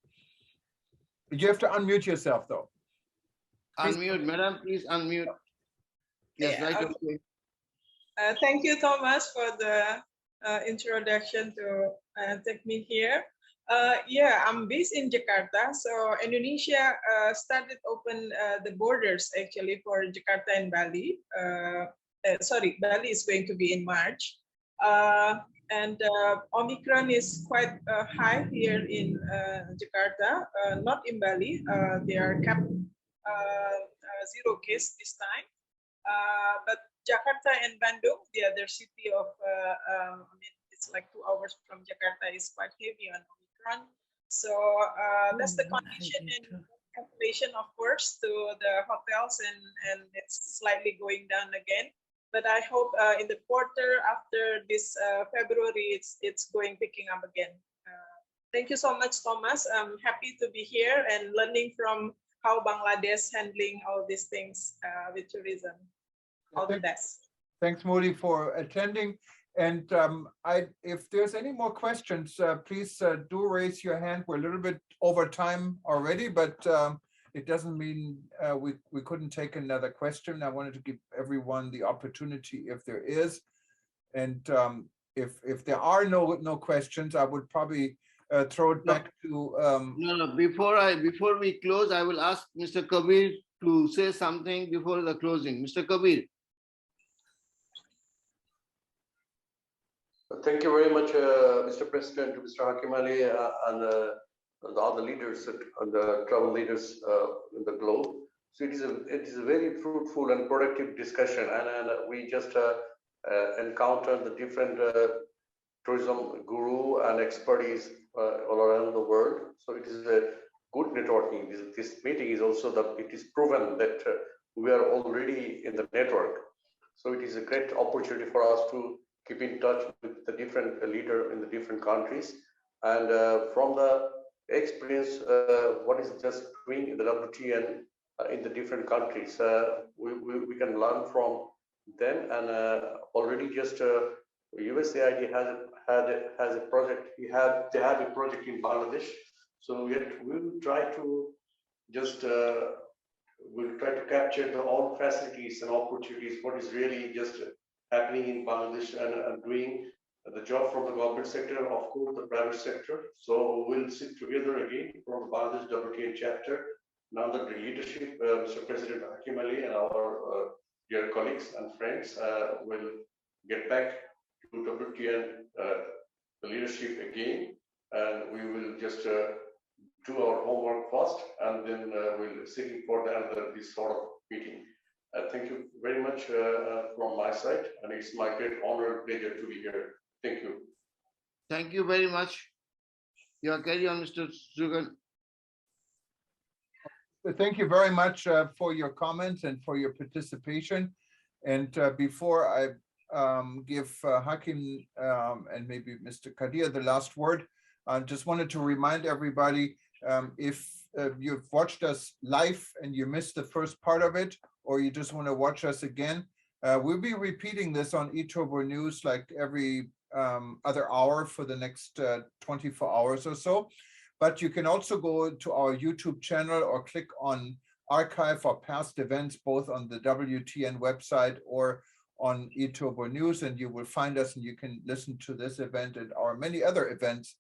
You have to unmute yourself, though. Unmute, madam, please unmute. Yes, Yeah, right. okay. Thank you, Thomas, for the introduction to take me here. Yeah, I'm based in Jakarta. So Indonesia started open the borders actually for Jakarta and Bali. Sorry, Bali is going to be in March. And Omicron is quite high here in Jakarta, not in Bali. They are kept 0 case this time. But Jakarta and Bandung, the other city of, I mean, it's like 2 hours from Jakarta, is quite heavy on Omicron. So that's the condition and cancellation, of course, to the hotels, and it's slightly going down again. But I hope in the quarter after this February, it's going picking up again. Thank you so much, Thomas. I'm happy to be here and learning from how Bangladesh handling all these things with tourism. All the best. Thanks, Moody, for attending. And if there's any more questions, please do raise your hand. We're a little bit over time already, but it doesn't mean we couldn't take another question. I wanted to give everyone the opportunity if there is. And if there are no questions, I would probably throw it back to No, before we close, I will ask Mr. Kabir to say something before the closing. Mr. Kabir. Thank you very much, Mr. President, Mr. Hakim Ali, and the other leaders, the travel leaders in the globe. So it is a very fruitful and productive discussion, and we just encountered the different tourism guru and expertise all around the world. So it is a good networking. This meeting is also that it is proven that we are already in the network. So it is a great opportunity for us to keep in touch with the different leader in the different countries. And from the experience, what is just doing in the WTN in the different countries, we can learn from them. And already just USAID has a project. They have a project in Bangladesh. So we'll try to just we'll try to capture all facilities and opportunities. What is really just happening in Bangladesh and doing the job from the government sector, of course, the private sector. So we'll sit together again from the Bangladesh WTN chapter. Now that the leadership, Mr. President Hakim Ali and our dear colleagues and friends will get back to WTN, the leadership again, and we will just do our homework first, and then we'll seeking for this sort of meeting. Thank you very much from my side, and it's my great honor and pleasure to be here. Thank you. Thank you very much. Yeah, carry on, Mr. Juergen. Thank you very much for your comments and for your participation. And before I give Hakim and maybe Mr. Qadir the last word, I just wanted to remind everybody, if you've watched us live and you missed the first part of it, or you just want to watch us again, we'll be repeating this on eTurbo News like every other hour for the next 24 hours or so. But you can also go to our YouTube channel or click on archive or past events, both on the WTN website or on eTurbo News, and you will find us and you can listen to this event and our many other events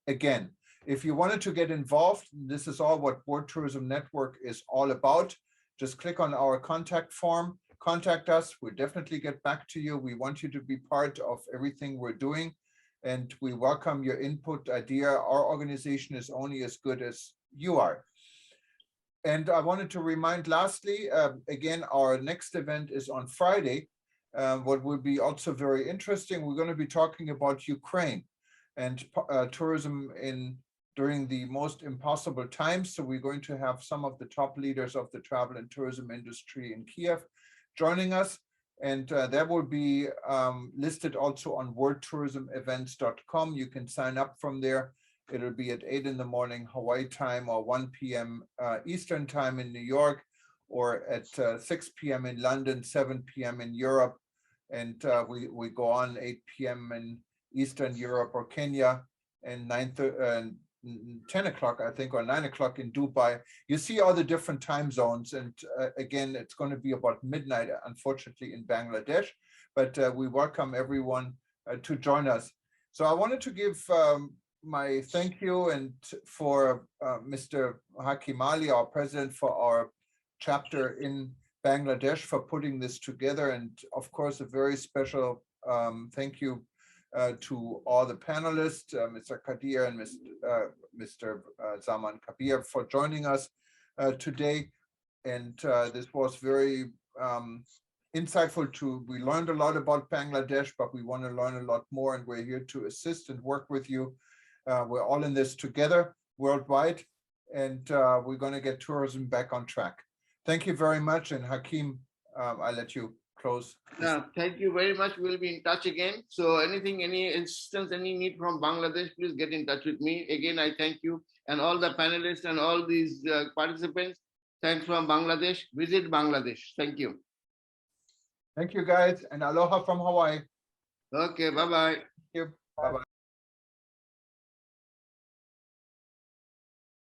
again. If you wanted to get involved, this is all what World Tourism Network is all about. Just click on our contact form, contact us. We'll definitely get back to you. We want you to be part of everything we're doing, and we welcome your input, idea. Our organization is only as good as you are. And I wanted to remind lastly, again, our next event is on Friday. What will be also very interesting, we're going to be talking about Ukraine and tourism during the most impossible times. So we're going to have some of the top leaders of the travel and tourism industry in Kiev joining us. And that will be listed also on worldtourismevents.com. You can sign up from there. It'll be at 8 in the morning Hawaii time, or 1 p.m. Eastern time in New York, or at 6 p.m. in London, 7 p.m. in Europe. And we go on 8 p.m. in Eastern Europe or Kenya, and 10 o'clock, I think, or 9 o'clock in Dubai. You see all the different time zones. And again, it's going to be about midnight, unfortunately, in Bangladesh. But we welcome everyone to join us. So I wanted to give my thank you and for Mr. Hakim Ali, our president for our chapter in Bangladesh, for putting this together. And of course, a very special thank you to all the panelists, Mr. Qadir and Mr. Zaman Kabir, for joining us today. And this was very insightful. We learned a lot about Bangladesh, but we want to learn a lot more, and we're here to assist and work with you. We're all in this together worldwide, and we're going to get tourism back on track. Thank you very much. And Hakim, I'll let you close. No, thank you very much. We'll be in touch again. So anything, any assistance, any need from Bangladesh, please get in touch with me. Again, I thank you and all the panelists and all these participants. Thanks from Bangladesh. Visit Bangladesh. Thank you. Thank you, guys, and aloha from Hawaii. Okay, bye-bye. Thank you. Bye-bye.